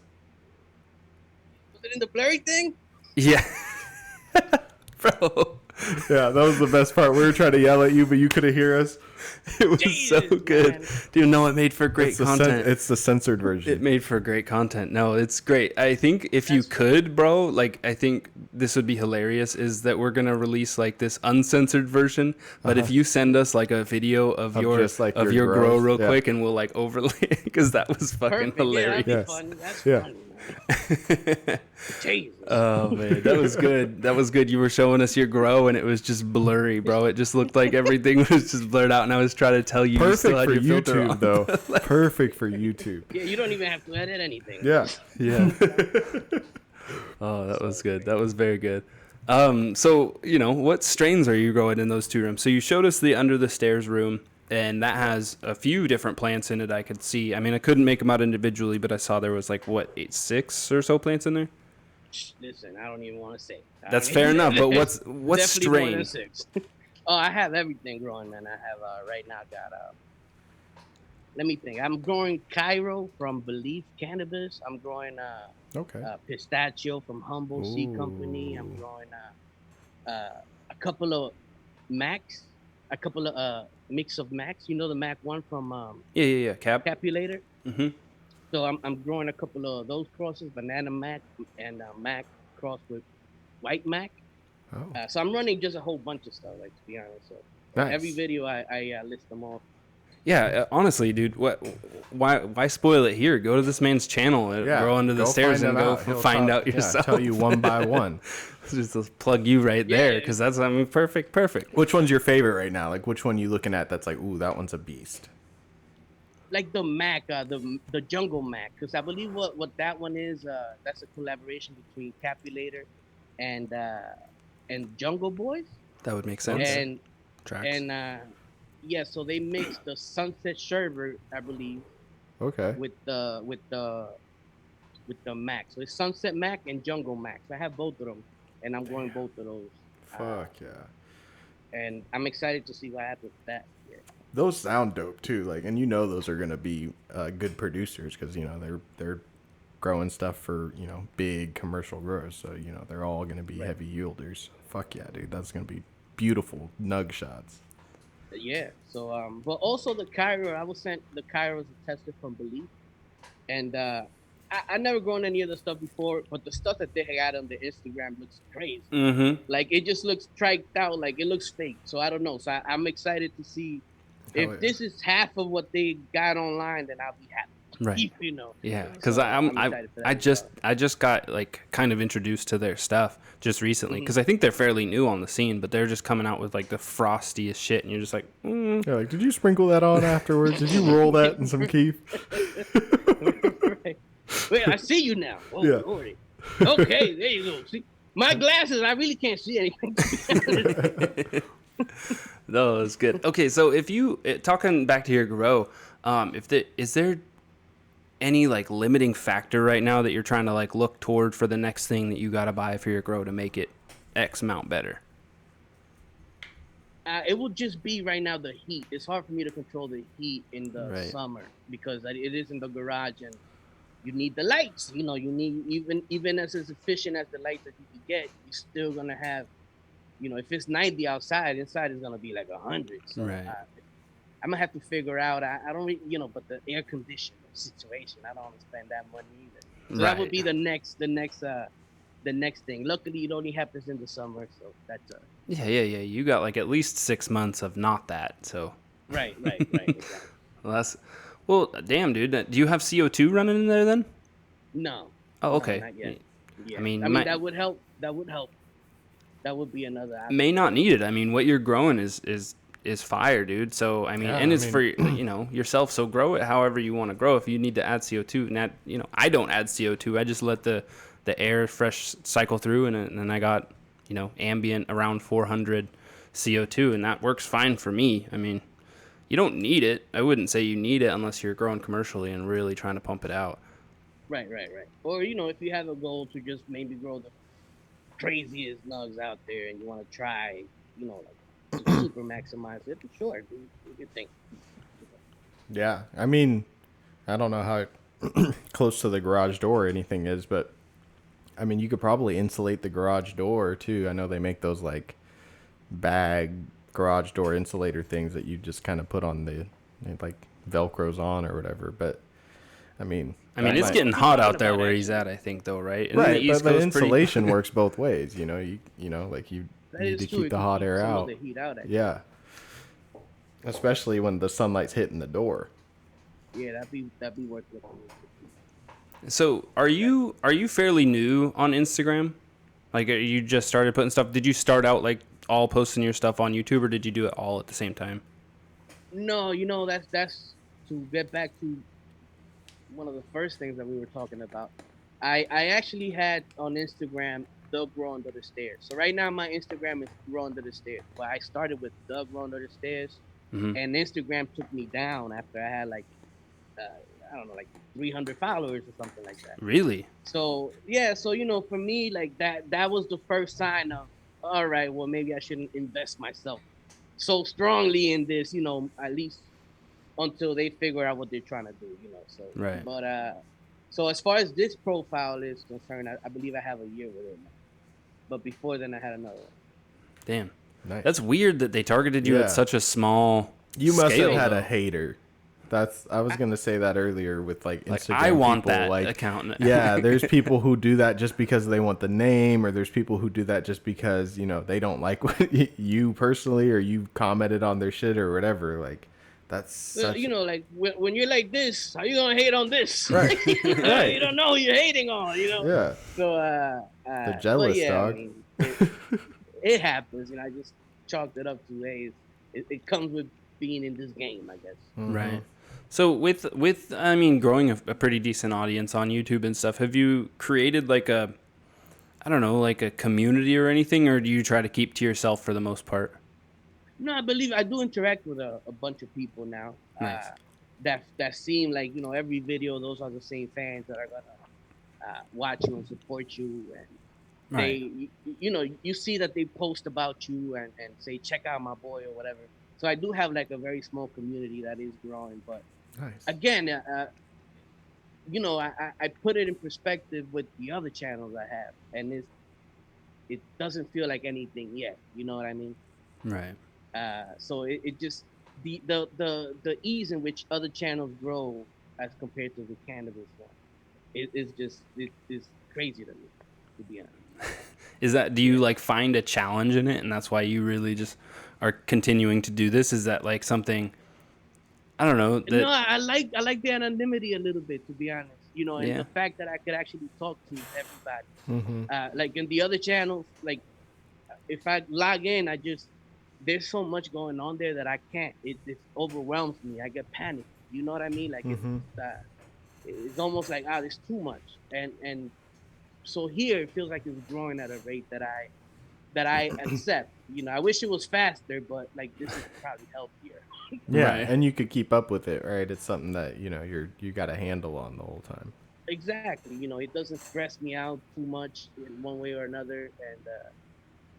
Was it in the blurry thing? Yeah. Bro. Yeah, that was the best part. We were trying to yell at you, but you couldn't hear us. It was so good. Man. Dude, no, it made for great content. It's the censored version. It made for great content. No, it's great. I think if you could, bro, like, I think this would be hilarious, is that we're going to release, like, this uncensored version. But if you send us, like, a video of your just, like, your your grow grows, real yeah. quick, and we'll, like, overlay it, because that was fucking Perfect. hilarious. Yeah, that'd be fun. That's Yeah. fun. Jesus. Oh, man, that was good. That was good. You were showing us your grow, and it was just blurry, bro. It just looked like everything was just blurred out, and I was trying to tell you. Perfect you still had for your filter YouTube, on. though. Perfect for YouTube. Yeah, you don't even have to edit anything. Yeah. Yeah. Oh, that was good. That was very good. So, you know, what strains are you growing in those two rooms? So you showed us the under the stairs room, and that has a few different plants in it I could see. I mean, I couldn't make them out individually, but I saw there was, like, what, 6 or so plants in there? Listen, I don't even want to say. That's fair enough, but what Definitely strain? more than 6. Oh, I have everything growing, man. I have right now got let me think. I'm growing Cairo from Belief Cannabis. I'm growing Okay. Pistachio from Humble Seed Company. I'm growing a couple of Macs, a couple of mix of Macs. You know the Mac one from Yeah. Capulator. Mm-hmm. So I'm growing a couple of those crosses, banana Mac and Mac cross with white Mac. Oh. So I'm running just a whole bunch of stuff, like, to be honest. So Nice. every video I list them off. Yeah, honestly, dude, why spoil it here? Go to this man's channel, grow under the go stairs, find and it go out. He'll find talk- out yourself. tell you one by one. Just to plug you right there, Yeah. because that's, I mean, perfect. Which one's your favorite right now? Like, which one you looking at that's like, ooh, that one's a beast? Like the Mac, the Jungle Mac, because I believe what that one is. That's a collaboration between Capulator and Jungle Boys. That would make sense. And Tracks. yeah, so they mixed the Sunset Sherbet, I believe, Okay. with the Mac. So it's Sunset Mac and Jungle Mac. I have both of them, and I'm growing both of those. Fuck yeah. And I'm excited to see what happens with that. Yeah. Those sound dope too. Like, and you know those are gonna be good producers because you know they're growing stuff for big commercial growers. So they're all gonna be heavy yielders. Fuck yeah, dude. That's gonna be beautiful nug shots. Yeah. So but also the Cairo, I was sent the Cairo as a tester from Belief, and I never grown any of the stuff before, but the stuff that they got on the Instagram looks crazy. Mm-hmm. Like it just looks triked out, like it looks fake. So I don't know. So I'm excited to see if this is half of what they got online, then I'll be happy. Right. Yeah, because So I'm excited for that I as well. I just got like kind of introduced to their stuff just recently because I think they're fairly new on the scene, but they're just coming out with like the frostiest shit, and you're just like, Yeah, like, did you sprinkle that on afterwards? Did you roll that in some keef? Right. Wait, I see you now. Oh, Yeah. Lordy. Okay, there you go. See, my glasses, I really can't see anything. No, it's good. Okay, so if you talking back to your grow, is there any like limiting factor right now that you're trying to like look toward for the next thing that you got to buy for your grow to make it X amount better? It will just be right now the heat. It's hard for me to control the heat in the summer because it is in the garage and you need the lights. You need even as efficient as the lights that you can get, you're still gonna have. If it's 90 outside, inside is gonna be like 100. So Right. I'm gonna have to figure out. I don't really, but the air conditioner situation, I don't want to spend that money either. So that would be the next thing. Luckily, it only happens in the summer, so that's Yeah. You got like at least 6 months of not that. So right. Exactly. well, damn, dude. Do you have CO2 running in there then? No. Oh, okay. No, not yet. Yeah. I mean, that would help. That would be another option. May not need it. I mean, what you're growing is fire, dude. So I mean, and it's for yourself. So grow it however you want to grow. If you need to add CO2, and I don't add CO2. I just let the air fresh cycle through, and then I got ambient around 400 CO2, and that works fine for me. I mean, you don't need it. I wouldn't say you need it unless you're growing commercially and really trying to pump it out. Right. Or if you have a goal to just maybe grow the craziest nugs out there, and you want to try, like super maximize it, sure, dude. Good thing. Yeah, I mean, I don't know how close to the garage door anything is, but I mean, you could probably insulate the garage door too. I know they make those like bag garage door insulator things that you just kind of put on the, like, Velcros on or whatever. But I mean, it's getting hot out there where he's at, I think, though, right? And right, the East but the Coast insulation works both ways. You know, like you That need is to true. keep the hot air Some of out. the heat out. Yeah, especially when the sunlight's hitting the door. Yeah, that'd be worth looking into. So, are you fairly new on Instagram? Like, you just started putting stuff? Did you start out like all posting your stuff on YouTube, or did you do it all at the same time? No, that's to get back to one of the first things that we were talking about. I actually had on Instagram the Grow Under the Stairs. So right now my Instagram is Grow Under the Stairs. But I started with the Grow Under the Stairs, and Instagram took me down after I had like I don't know, like 300 followers or something like that. Really? So yeah, so for me, like that was the first sign of, all right, well maybe I shouldn't invest myself so strongly in this, at least until they figure out what they're trying to do, So Right. But so as far as this profile is concerned, I believe I have a year with it now. But before then I had another one. Damn. Nice. That's weird that they targeted you at such a small You must scale, have had though. a hater. I was gonna say that earlier with like Instagram. I want people, that like, account. Yeah, there's people who do that just because they want the name, or there's people who do that just because they don't like what you personally, or you commented on their shit or whatever. Like that's such... like when you're like this, how you gonna hate on this? Right. Right. You don't know who you're hating on. Yeah. So the jealous yeah, dog. I mean, it happens, I just chalked it up to, hey, it comes with being in this game, I guess. Mm-hmm. Right. So with growing a pretty decent audience on YouTube and stuff, have you created like a community or anything, or do you try to keep to yourself for the most part? No, I believe I do interact with a bunch of people now. Nice. That seem like, every video, those are the same fans that are gonna watch you and support you, and Right. you see that they post about you and say, check out my boy or whatever. So I do have like a very small community that is growing, but Nice. again, I put it in perspective with the other channels I have, and it doesn't feel like anything yet. You know what I mean? Right. So it just the ease in which other channels grow as compared to the cannabis one, it's crazy to me, to be honest. Do you like find a challenge in it, and that's why you really just are continuing to do this? Is that like something, I don't know, that... No, I like the anonymity a little bit, to be honest. And the fact that I could actually talk to everybody. Mm-hmm. Like in the other channels, like if I log in, there's so much going on there that I can't. It overwhelms me. I get panicked. You know what I mean? Like it's almost like, there's too much. And so here it feels like it's growing at a rate that I accept. I wish it was faster, but like this is probably healthier. Yeah, Right. and you could keep up with it, right? It's something that you got a handle on the whole time. Exactly. It doesn't stress me out too much in one way or another, and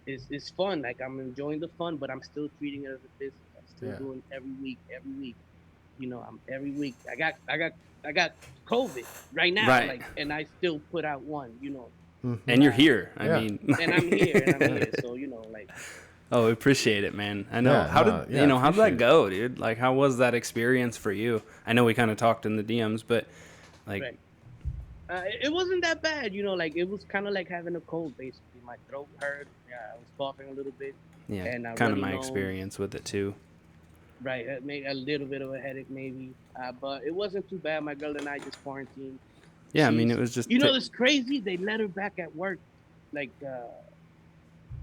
it's fun. Like I'm enjoying the fun, but I'm still treating it as a business. I'm still doing every week. I'm every week. I got COVID right now, Right. and I still put out one. Mm-hmm. And you're here. Yeah. I mean, And I'm here. So like. Oh, I appreciate it, man. I know. Yeah, how did how did appreciate that go, dude? Like, how was that experience for you? I know we kind of talked in the DMs, but like, right. It wasn't that bad, like it was kind of like having a cold, basically. My throat hurt. Yeah, I was coughing a little bit. yeah, and kind of runny my nose. experience with it too. Right, it made a little bit of a headache maybe, but it wasn't too bad. My girl and I just quarantined. Yeah, I mean, it was just... It's crazy. They let her back at work, like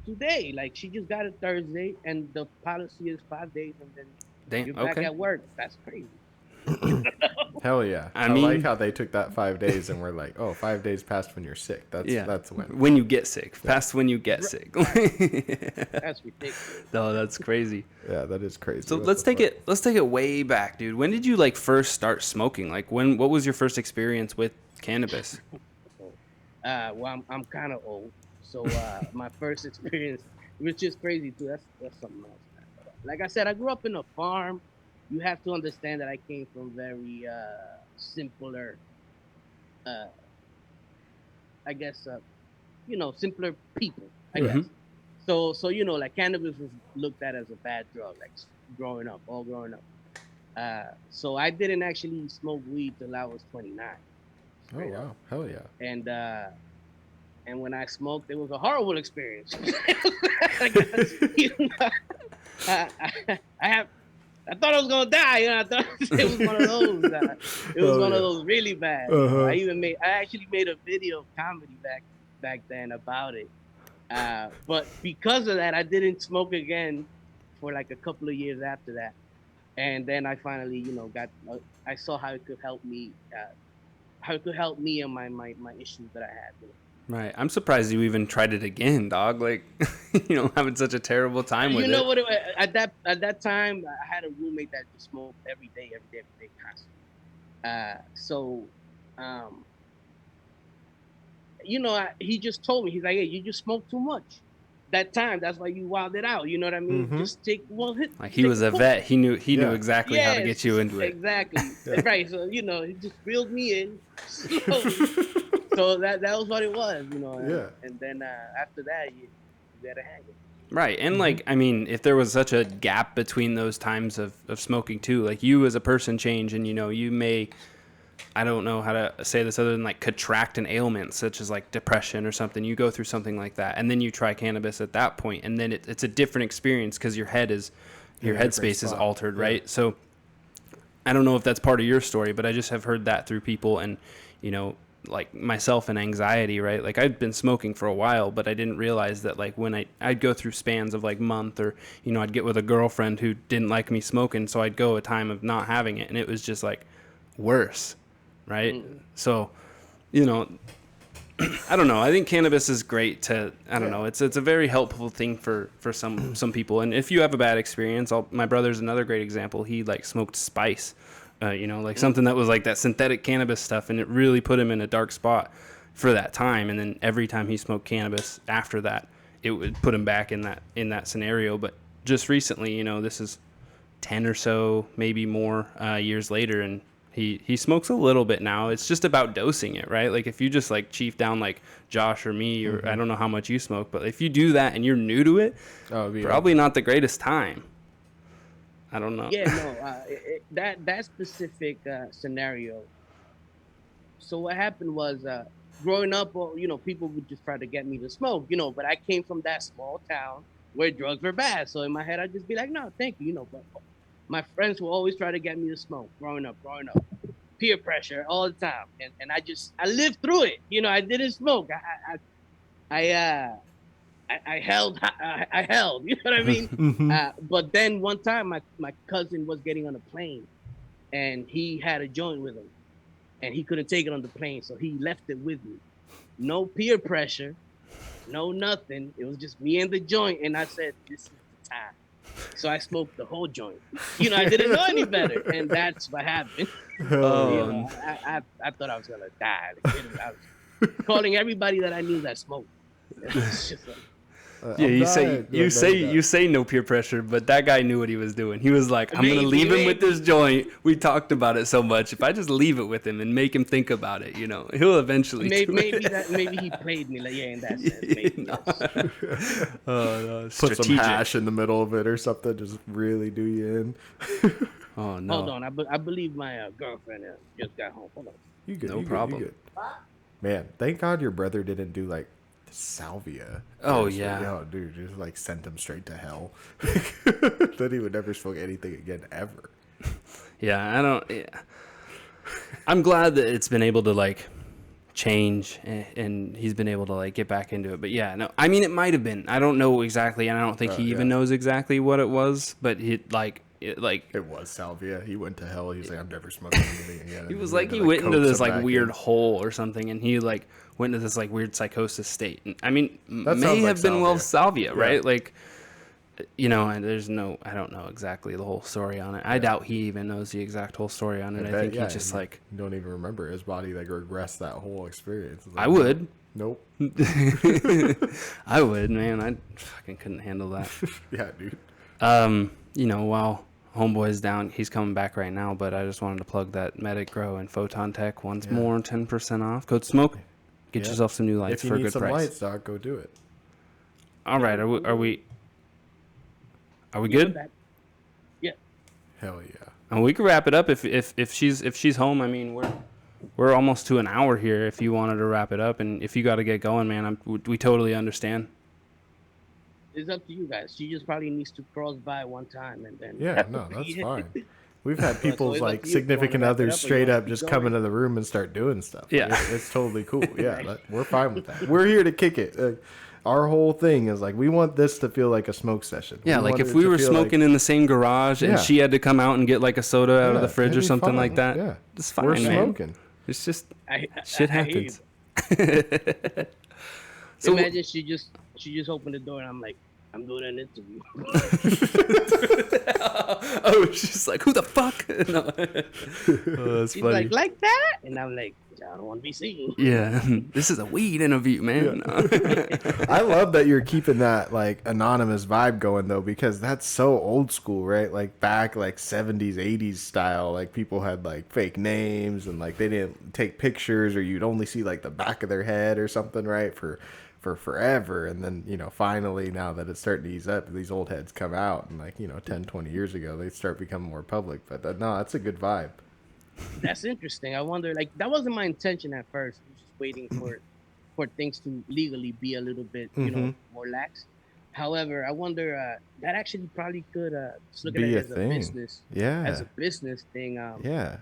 today. Like she just got it Thursday, and the policy is 5 days, and then you're back at work. That's crazy. Hell yeah. I mean, like how they took that 5 days and we're like, 5 days past when you're sick. That's when you get sick. Past when you get sick. That's ridiculous. No, that's crazy. Yeah, that is crazy. So let's take it way back, dude. When did you like first start smoking? Like what was your first experience with cannabis? Well, I'm kind of old, so my first experience, which is crazy too. That's something else. Like I said, I grew up in a farm. You have to understand that I came from very simpler, I guess, simpler people, I guess. So you know, like cannabis was looked at as a bad drug, like all growing up. So I didn't actually smoke weed till I was 29, Oh straight up. wow, hell yeah. And when I smoked, it was a horrible experience. Like, you know, I have. I thought I was gonna die. You know, I thought it was one of those. It was Oh, one of yeah. those really bad. You know, I actually made a video of comedy back then about it. But because of that, I didn't smoke again for like a couple of years after that. And then I finally, you know, I saw how it could help me, and my issues that I had. You know. Right. I'm surprised you even tried it again, dog. Like, having such a terrible time with You know it. what? At that time, I had a roommate that just smoked every day, constantly. So, you know, he just told me, he's like, hey, you just smoke too much. That time, that's why you wilded out. You know what I mean? Just take one hit. Like, he was a vet. He knew Yeah. exactly how to get you into it. Exactly. Right. So, you know, he just reeled me in slowly. So that was what it was, you know. And then after that, you gotta hang it. Right. And like, I mean, if there was such a gap between those times of smoking too, like you as a person change, and you may, I don't know how to say this other than like contract an ailment such as like depression or something. You go through something like that, and then you try cannabis at that point, and then it's a different experience because your headspace is altered, right? So I don't know if that's part of your story, but I just have heard that through people, and like myself and anxiety, right? Like I'd been smoking for a while, but I didn't realize that like when I'd go through spans of like month, or I'd get with a girlfriend who didn't like me smoking, so I'd go a time of not having it, and it was just like worse, right? So I don't know, I think cannabis is great to, I don't know, it's a very helpful thing for some people. And if you have a bad experience, my brother's another great example. He like smoked spice, like something that was like that synthetic cannabis stuff, and it really put him in a dark spot for that time. And then every time he smoked cannabis after that, it would put him back in that scenario. But just recently, this is 10 or so, maybe more years later, and he smokes a little bit now. It's just about dosing it, right? Like if you just like chief down like Josh or me, or I don't know how much you smoke, but if you do that and you're new to it, probably not the greatest time. I don't know. Yeah, no, that specific scenario. So what happened was, growing up, people would just try to get me to smoke, but I came from that small town where drugs were bad. So in my head, I'd just be like, no, thank you, but my friends will always try to get me to smoke growing up, peer pressure all the time. And I lived through it. I didn't smoke. I held, you know what I mean? But then one time my cousin was getting on a plane, and he had a joint with him, and he couldn't take it on the plane. So he left it with me. No peer pressure, no nothing. It was just me and the joint. And I said, this is the time. So I smoked the whole joint. I didn't know any better. And that's what happened. I thought I was going to die. I was calling everybody that I knew that smoked. It's just like, yeah, you say no peer pressure, but that guy knew what he was doing. He was like, I'm going to leave him with this joint. We talked about it so much. If I just leave it with him and make him think about it, he'll eventually maybe he played me, like, in that sense. Maybe. No, put some hash in the middle of it or something, just really do you in. Oh no. Hold on, I believe my girlfriend just got home. Hold on. You good? No problem. You good. Man, thank God your brother didn't do like salvia. Oh yeah. Yo, dude, just like sent him straight to hell. Then he would never smoke anything again ever. Yeah, I'm glad that it's been able to like change, and he's been able to like get back into it. But yeah, no, I mean, it might have been. I don't know exactly, and I don't think he even knows exactly what it was. But it was salvia. He went to hell. He's like, I'm never smoking anything again. He was like, he went into this like weird hole or something, and he like went into this like weird psychosis state. And, I mean, that may have been salvia, right? Like, and there's I don't know exactly the whole story on it. I doubt he even knows the exact whole story on it. I think he just like don't even remember his body like regressed that whole experience. Like, I would. Nope. I would, man. I fucking couldn't handle that. Yeah, dude. While Homeboy's down, he's coming back right now, but I just wanted to plug that Medic Grow and Photon Tech once more, 10% off. Code SMOKE. Get yourself some new lights for a good price. If you need some lights, dog, go do it. All right. Are we good? Yeah. Hell yeah. And we can wrap it up if she's home. I mean, we're almost to an hour here. If you wanted to wrap it up, and if you got to get going, man, we totally understand. It's up to you guys. She just probably needs to cross by one time and then. Yeah, no, that's fine. We've had people's So like significant others straight up just come into the room and start doing stuff. Yeah. It's totally cool. Yeah, we're fine with that. We're here to kick it. Our whole thing is like we want this to feel like a smoke session. Yeah, like if we were smoking in the same garage and she had to come out and get like a soda out of the fridge or something fine. like that. Yeah, it's fine, we're man. smoking. It's just I shit hear happens. So imagine she just opened the door and I'm like, I'm doing an interview. Oh, she's like, who the fuck? No. Oh, that's She's funny. like that? And I'm like, I don't want to be seen. Yeah, this is a weed interview, man. I love that you're keeping that like anonymous vibe going though, because that's so old school, right? Like back like 70s, 80s style, like people had like fake names and like they didn't take pictures or you'd only see like the back of their head or something, right? For forever. And then, you know, finally now that it's starting to ease up, these old heads come out and like, you know, 10, 20 years ago, they start becoming more public. But no, that's a good vibe. That's interesting. I wonder, like, that wasn't my intention at first. I was just waiting for things to legally be a little bit, you know, more lax. However, I wonder that actually probably could just look at it as a business. Yeah. As a business thing. Yeah.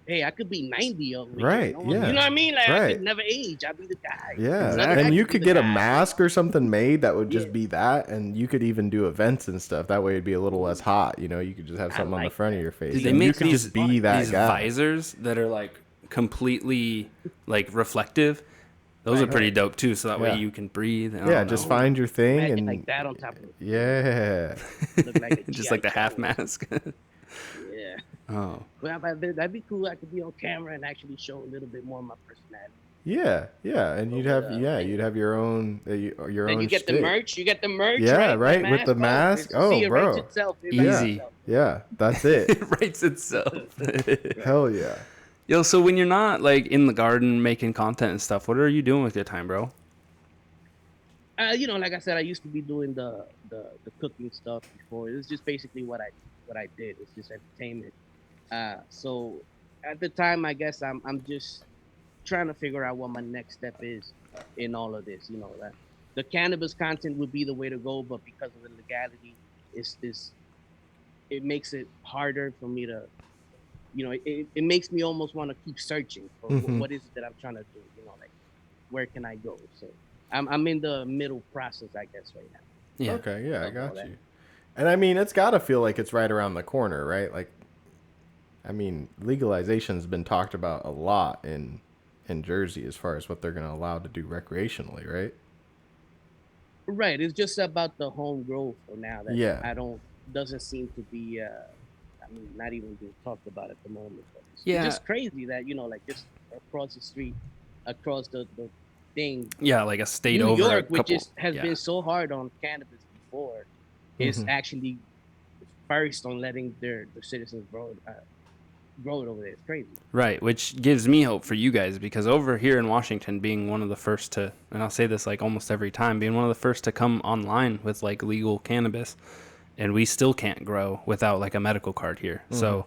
Hey, I could be 90 over right. Here, Yeah. You know what I mean? Like right. I could never age. I'd be the guy. Yeah. Exactly. And you could get a mask or something made that would just be that, and you could even do events and stuff. That way it'd be a little less hot. You know, you could just have something on the front of your face. Dude, they make you could these, just be that these guy. visors that are like completely like reflective. Those are pretty dope too. So that way you can breathe. Yeah, just find your thing. Imagine and like that on top of it. Yeah. Look like a just GI like the half Joe. mask. Yeah. Oh. Well, that'd be cool. I could be on camera and actually show a little bit more of my personality. Yeah, and you'd have you'd have your own your And own. you get shtick. the merch. You get the merch. Yeah, right. with the mask. Oh, Oh, it bro. writes itself. It Easy. writes itself. Yeah, that's it. It writes itself. Hell yeah. Yo, so when you're not like in the garden making content and stuff, what are you doing with your time, bro? You know, like I said, I used to be doing the cooking stuff before. It was just basically what I did. It's just entertainment. So at the time, I guess I'm just trying to figure out what my next step is in all of this. You know, that the cannabis content would be the way to go, but because of the legality, it makes it harder for me to, you know, it makes me almost want to keep searching for what is it that I'm trying to do. You know, like where can I go? So I'm in the middle process, I guess, right now. Yeah. Okay, yeah, I got you. And I mean, it's got to feel like it's right around the corner, right? Like, I mean, legalization's been talked about a lot in Jersey as far as what they're going to allow to do recreationally, right? Right. It's just about the home growth for now. That doesn't seem to be, not even being talked about at the moment. But it's just crazy that, you know, like just across the street, across the thing. Yeah, like a state New over York, a couple. which has been so hard on cannabis before, is actually first on letting their citizens grow it over there. It's crazy. Right, which gives me hope for you guys, because over here in Washington, being one of the first to, and I'll say this like almost every time, being one of the first to come online with like legal cannabis, and we still can't grow without like a medical card here. So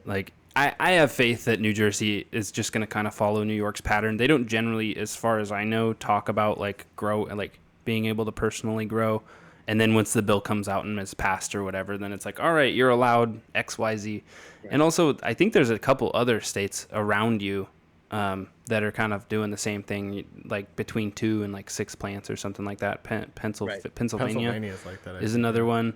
like I have faith that New Jersey is just going to kind of follow New York's pattern. They don't generally, as far as I know, talk about like grow and like being able to personally grow. And then once the bill comes out and it's passed or whatever, then it's like, all right, you're allowed X, Y, Z. Right. And also, I think there's a couple other states around you that are kind of doing the same thing, like between 2 and like 6 plants or something like that. Pennsylvania is like that, is another one.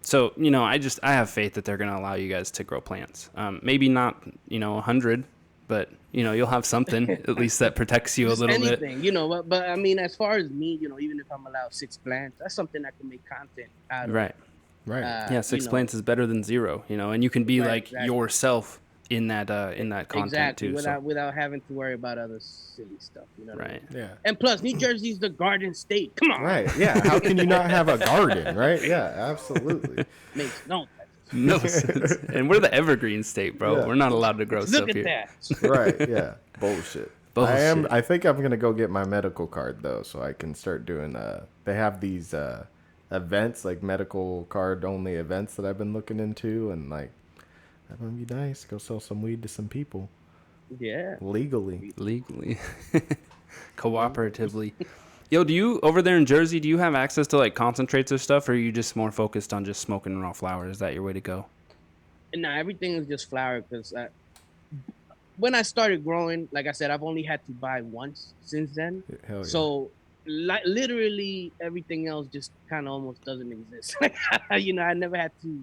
So, you know, I have faith that they're going to allow you guys to grow plants. Maybe not, you know, 100, but, you know, you'll have something at least that protects you a little bit. You know, but I mean, as far as me, you know, even if I'm allowed 6 plants, that's something I can make content out of. Right. Yeah, 6 plants is better than 0, you know, and you can be yourself in that content too. Without having to worry about other silly stuff, you know. Right. Yeah. And plus, New Jersey's the garden state. Come on. Right. Yeah. How can you not have a garden? Right. Yeah. Absolutely. Makes no sense. And we're the evergreen state, bro. Yeah. We're not allowed to grow stuff here. Look at that. Right. Yeah. Bullshit. Bullshit. I think I'm gonna go get my medical card though, so I can start doing. They have these events, like medical card only events that I've been looking into, and like that would be nice. Go sell some weed to some people Yeah. legally. Legally. Cooperatively. Yo, do you, over there in Jersey, do you have access to like concentrates or stuff, or are you just more focused on just smoking raw flower? Is that your way to go? And now everything is just flower because when I started growing, like I said, I've only had to buy once since then. Hell yeah. So literally everything else just kind of almost doesn't exist. You know, I never had to.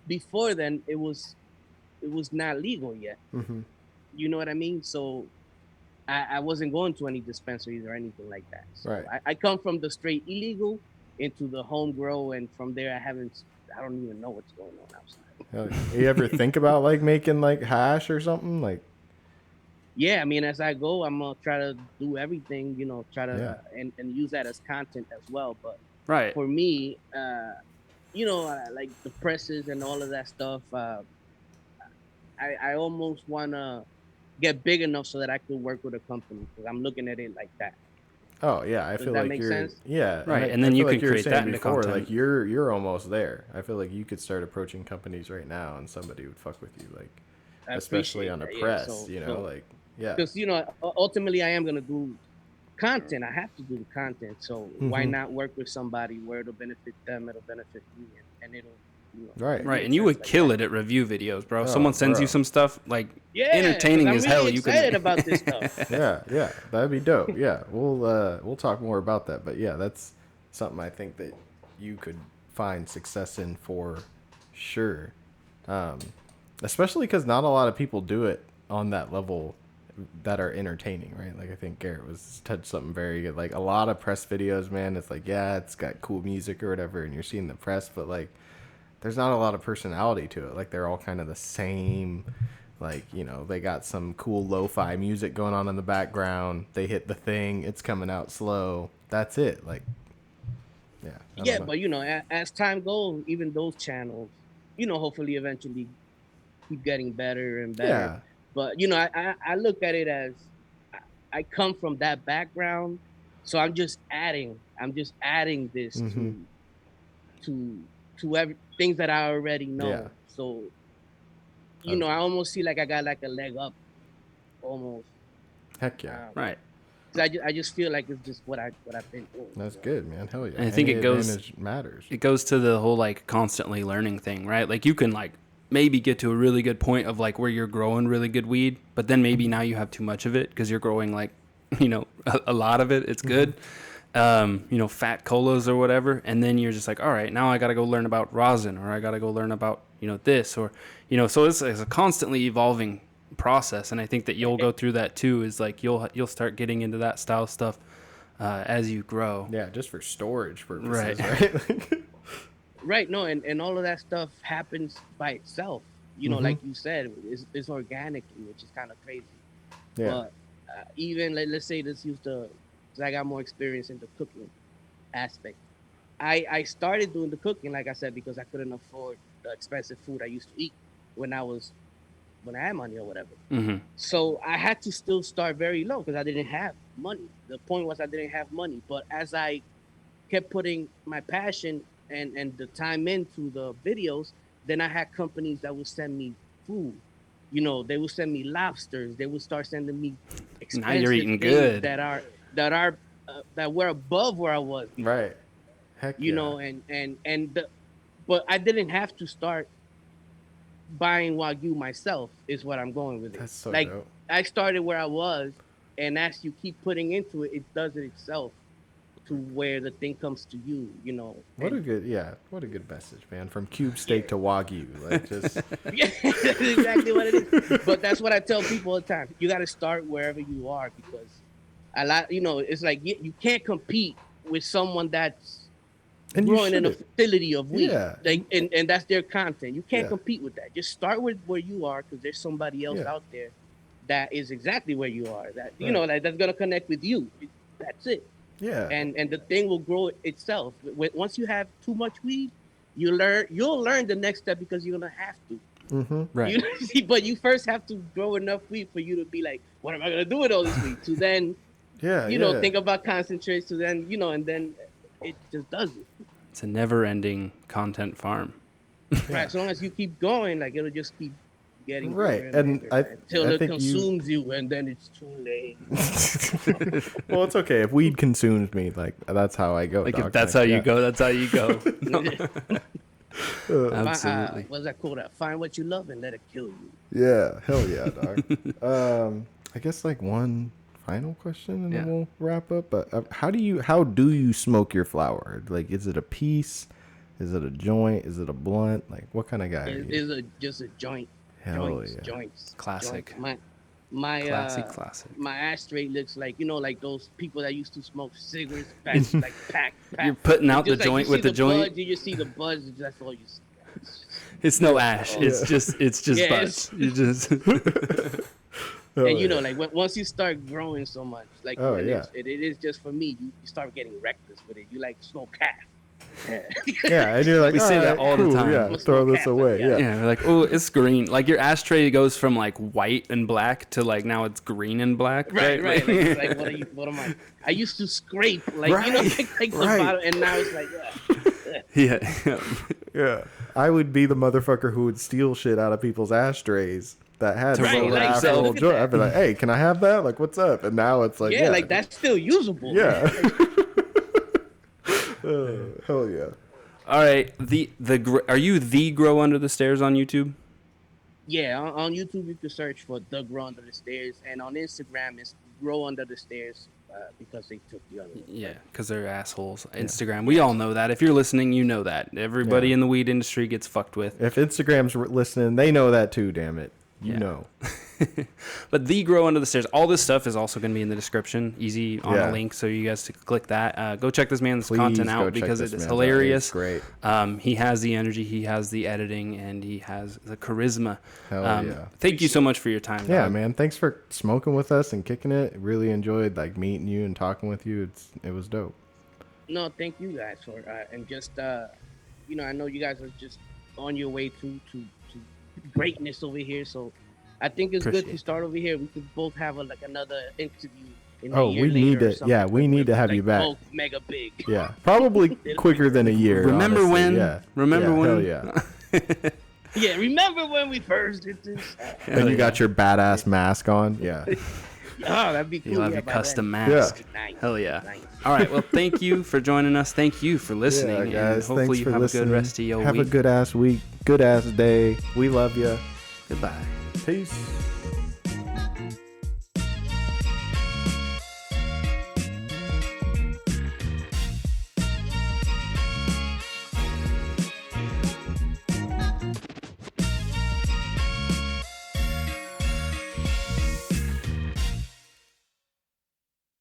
Before then, it was not legal yet. Mm-hmm. You know what I mean? So I wasn't going to any dispensaries or anything like that. So Right. I come from the straight illegal into the home grow, and from there I don't even know what's going on outside. Hell yeah. You ever think about like making like hash or something like? Yeah, I mean, as I go, I'm gonna try to do everything, you know, try to and use that as content as well. But Right. for me, you know, like the presses and all of that stuff, I almost wanna get big enough so that I could work with a company because I'm looking at it like that. Oh yeah, I Does feel that like make you're sense? yeah, Right, I and then you feel can you were create saying that into before, content. like you're almost there. I feel like you could start approaching companies right now, and somebody would fuck with you, like I especially appreciate on a that, yeah. press, So- you know, so- like yeah, Because you know, ultimately, I am gonna do content. I have to do the content. So why Mhm. not work with somebody where it'll benefit them, it'll benefit me, and it'll, you know, Right. Right, make and you sense would like kill that. it at review videos, bro. Oh, Someone sends you bro. some stuff like Yeah, entertaining 'cause as I'm hell. really You can excited about this stuff. yeah, that'd be dope. Yeah, we'll talk more about that, but yeah, that's something I think that you could find success in for sure. Especially because not a lot of people do it on that level that are entertaining, right? Like I think Garrett was touched something very good. Like a lot of press videos, man, it's like yeah, it's got cool music or whatever, and you're seeing the press, but like there's not a lot of personality to it. Like they're all kind of the same. Like, you know, they got some cool lo-fi music going on in the background. They hit the thing, it's coming out slow. That's it. Like, yeah. I don't Yeah, know. but you know, as time goes, even those channels, you know, hopefully eventually keep getting better and better. Yeah. But you know, I look at it as I come from that background, so I'm just adding this Mhm. to every things that I already know. Yeah. So you know, I almost see like I got like a leg up, almost. Heck yeah. right. 'Cause I just feel like it's just what I've been doing. That's good, man. Hell yeah. And I think Any it goes- advantage matters. It goes to the whole like constantly learning thing, right? Like you can like maybe get to a really good point of like where you're growing really good weed, but then maybe now you have too much of it because you're growing like, you know, a lot of it. It's good. You know, fat colas or whatever. And then you're just like, all right, now I got to go learn about rosin, or I got to go learn about, you know, this, or, you know, so it's a constantly evolving process. And I think that you'll go through that too, is like, you'll start getting into that style stuff as you grow. Yeah, just for storage purposes, Right. right? Right. No, and all of that stuff happens by itself. You know, Mhm. like you said, it's organically, which is kind of crazy. yeah. But even let's say this used to, because I got more experience in the cooking aspect. I started doing the cooking, like I said, because I couldn't afford the expensive food I used to eat when I had money or whatever. Mm-hmm. So I had to still start very low because I didn't have money. The point was I didn't have money. But as I kept putting my passion and the time into the videos, then I had companies that would send me food. You know, they would send me lobsters. They would start sending me expensive Now you're eating things good. that were above where I was. before, Right. Heck You yeah. know, but I didn't have to start buying Wagyu myself. Is what I'm going with it. That's so like dope. I started where I was, and as you keep putting into it, it does it itself to where the thing comes to you. You know. What a And- good message, man. From cube steak to Wagyu. Like just Yeah, that's exactly what it is. But that's what I tell people all the time. You got to start wherever you are because you know, it's like you can't compete with someone that's and you growing in a shouldn't. facility of weed. Yeah. Like, and that's their content. You can't Yeah. compete with that. Just start with where you are because there's somebody else Yeah. out there that is exactly where you are. That you Right. know, like that's gonna connect with you. That's it. Yeah. And the thing will grow itself. Once you have too much weed, you'll learn the next step because you're gonna have to. Right. You know, but you first have to grow enough weed for you to be like, what am I gonna do with all this weed? To then, you know, think about concentrates. To then, you know, and then it just does it. It's a never-ending content farm. Right. As long as you keep going, like it'll just keep getting right. bigger and bigger, until I it think consumes you, and then it's too late. Well, it's okay if weed consumes me. Like that's how I go. Like dog. if that's how you go, that's how you go. Absolutely. What's that called? Find what you love and let it kill you. Yeah, hell yeah, dog. I guess like one final question and then we'll wrap up. But how do you smoke your flower? Like, is it a piece? Is it a joint? Is it a blunt? Like, what kind of guy? It is just a joint. Hell Joints. Classic. Joints. My classic. My ashtray looks like, you know, like those people that used to smoke cigarettes, like pack. You're putting out the joint with the joint. Buds, you just see the buzz. That's all you see. It's no ash. It's just buds. You just. And you know, like once you start growing so much, like it is just for me. You start getting reckless with it. You like smoke half. Yeah, and you're like, we say that all the time. Yeah, throw this away. Yeah, we're like, oh, it's green. Like your ashtray goes from like white and black to like now it's green and black. Right. Like what am I? I used to scrape, like you know, like the bottom, and now it's like, yeah. I would be the motherfucker who would steal shit out of people's ashtrays that had little joint. I'd be like, hey, can I have that? Like, what's up? And now it's like, like that's still usable. Yeah. Hell yeah. All right. Are you the Grow Under the Stairs on YouTube? Yeah, on YouTube you can search for The Grow Under the Stairs, and on Instagram it's Grow Under the Stairs because they took the other one. Yeah, because they're assholes. Instagram, we all know that. If you're listening, you know that. Everybody in the weed industry gets fucked with. If Instagram's listening, they know that too, damn it. You know. But the Grow Under the Stairs, all this stuff is also going to be in the description, easy on a link, so you guys to click that. Go check this man's content out because it is hilarious. Great. He has the energy, he has the editing, and he has the charisma. Hell yeah. Thank you so much for your time. Yeah, man. Thanks for smoking with us and kicking it. Really enjoyed like meeting you and talking with you. It was dope. No, thank you guys for and just you know, I know you guys are just on your way to greatness over here, so I think it's good to start over here. We could both have another interview. We need to. Yeah, we need to have you back. Both mega big. Yeah, probably quicker than a year. Remember honestly. when? Yeah. Remember when? Hell yeah. Yeah, remember when we first did this? And you got your badass mask on. Yeah. Oh, that'd be cool. You'll have your custom mask. Yeah. Nice. Hell yeah. Nice. All right. Well, thank you for joining us. Thank you for listening. Yeah, guys. And hopefully you have a good rest of your week. Have a good ass week. Good ass day. We love you. Goodbye. Peace.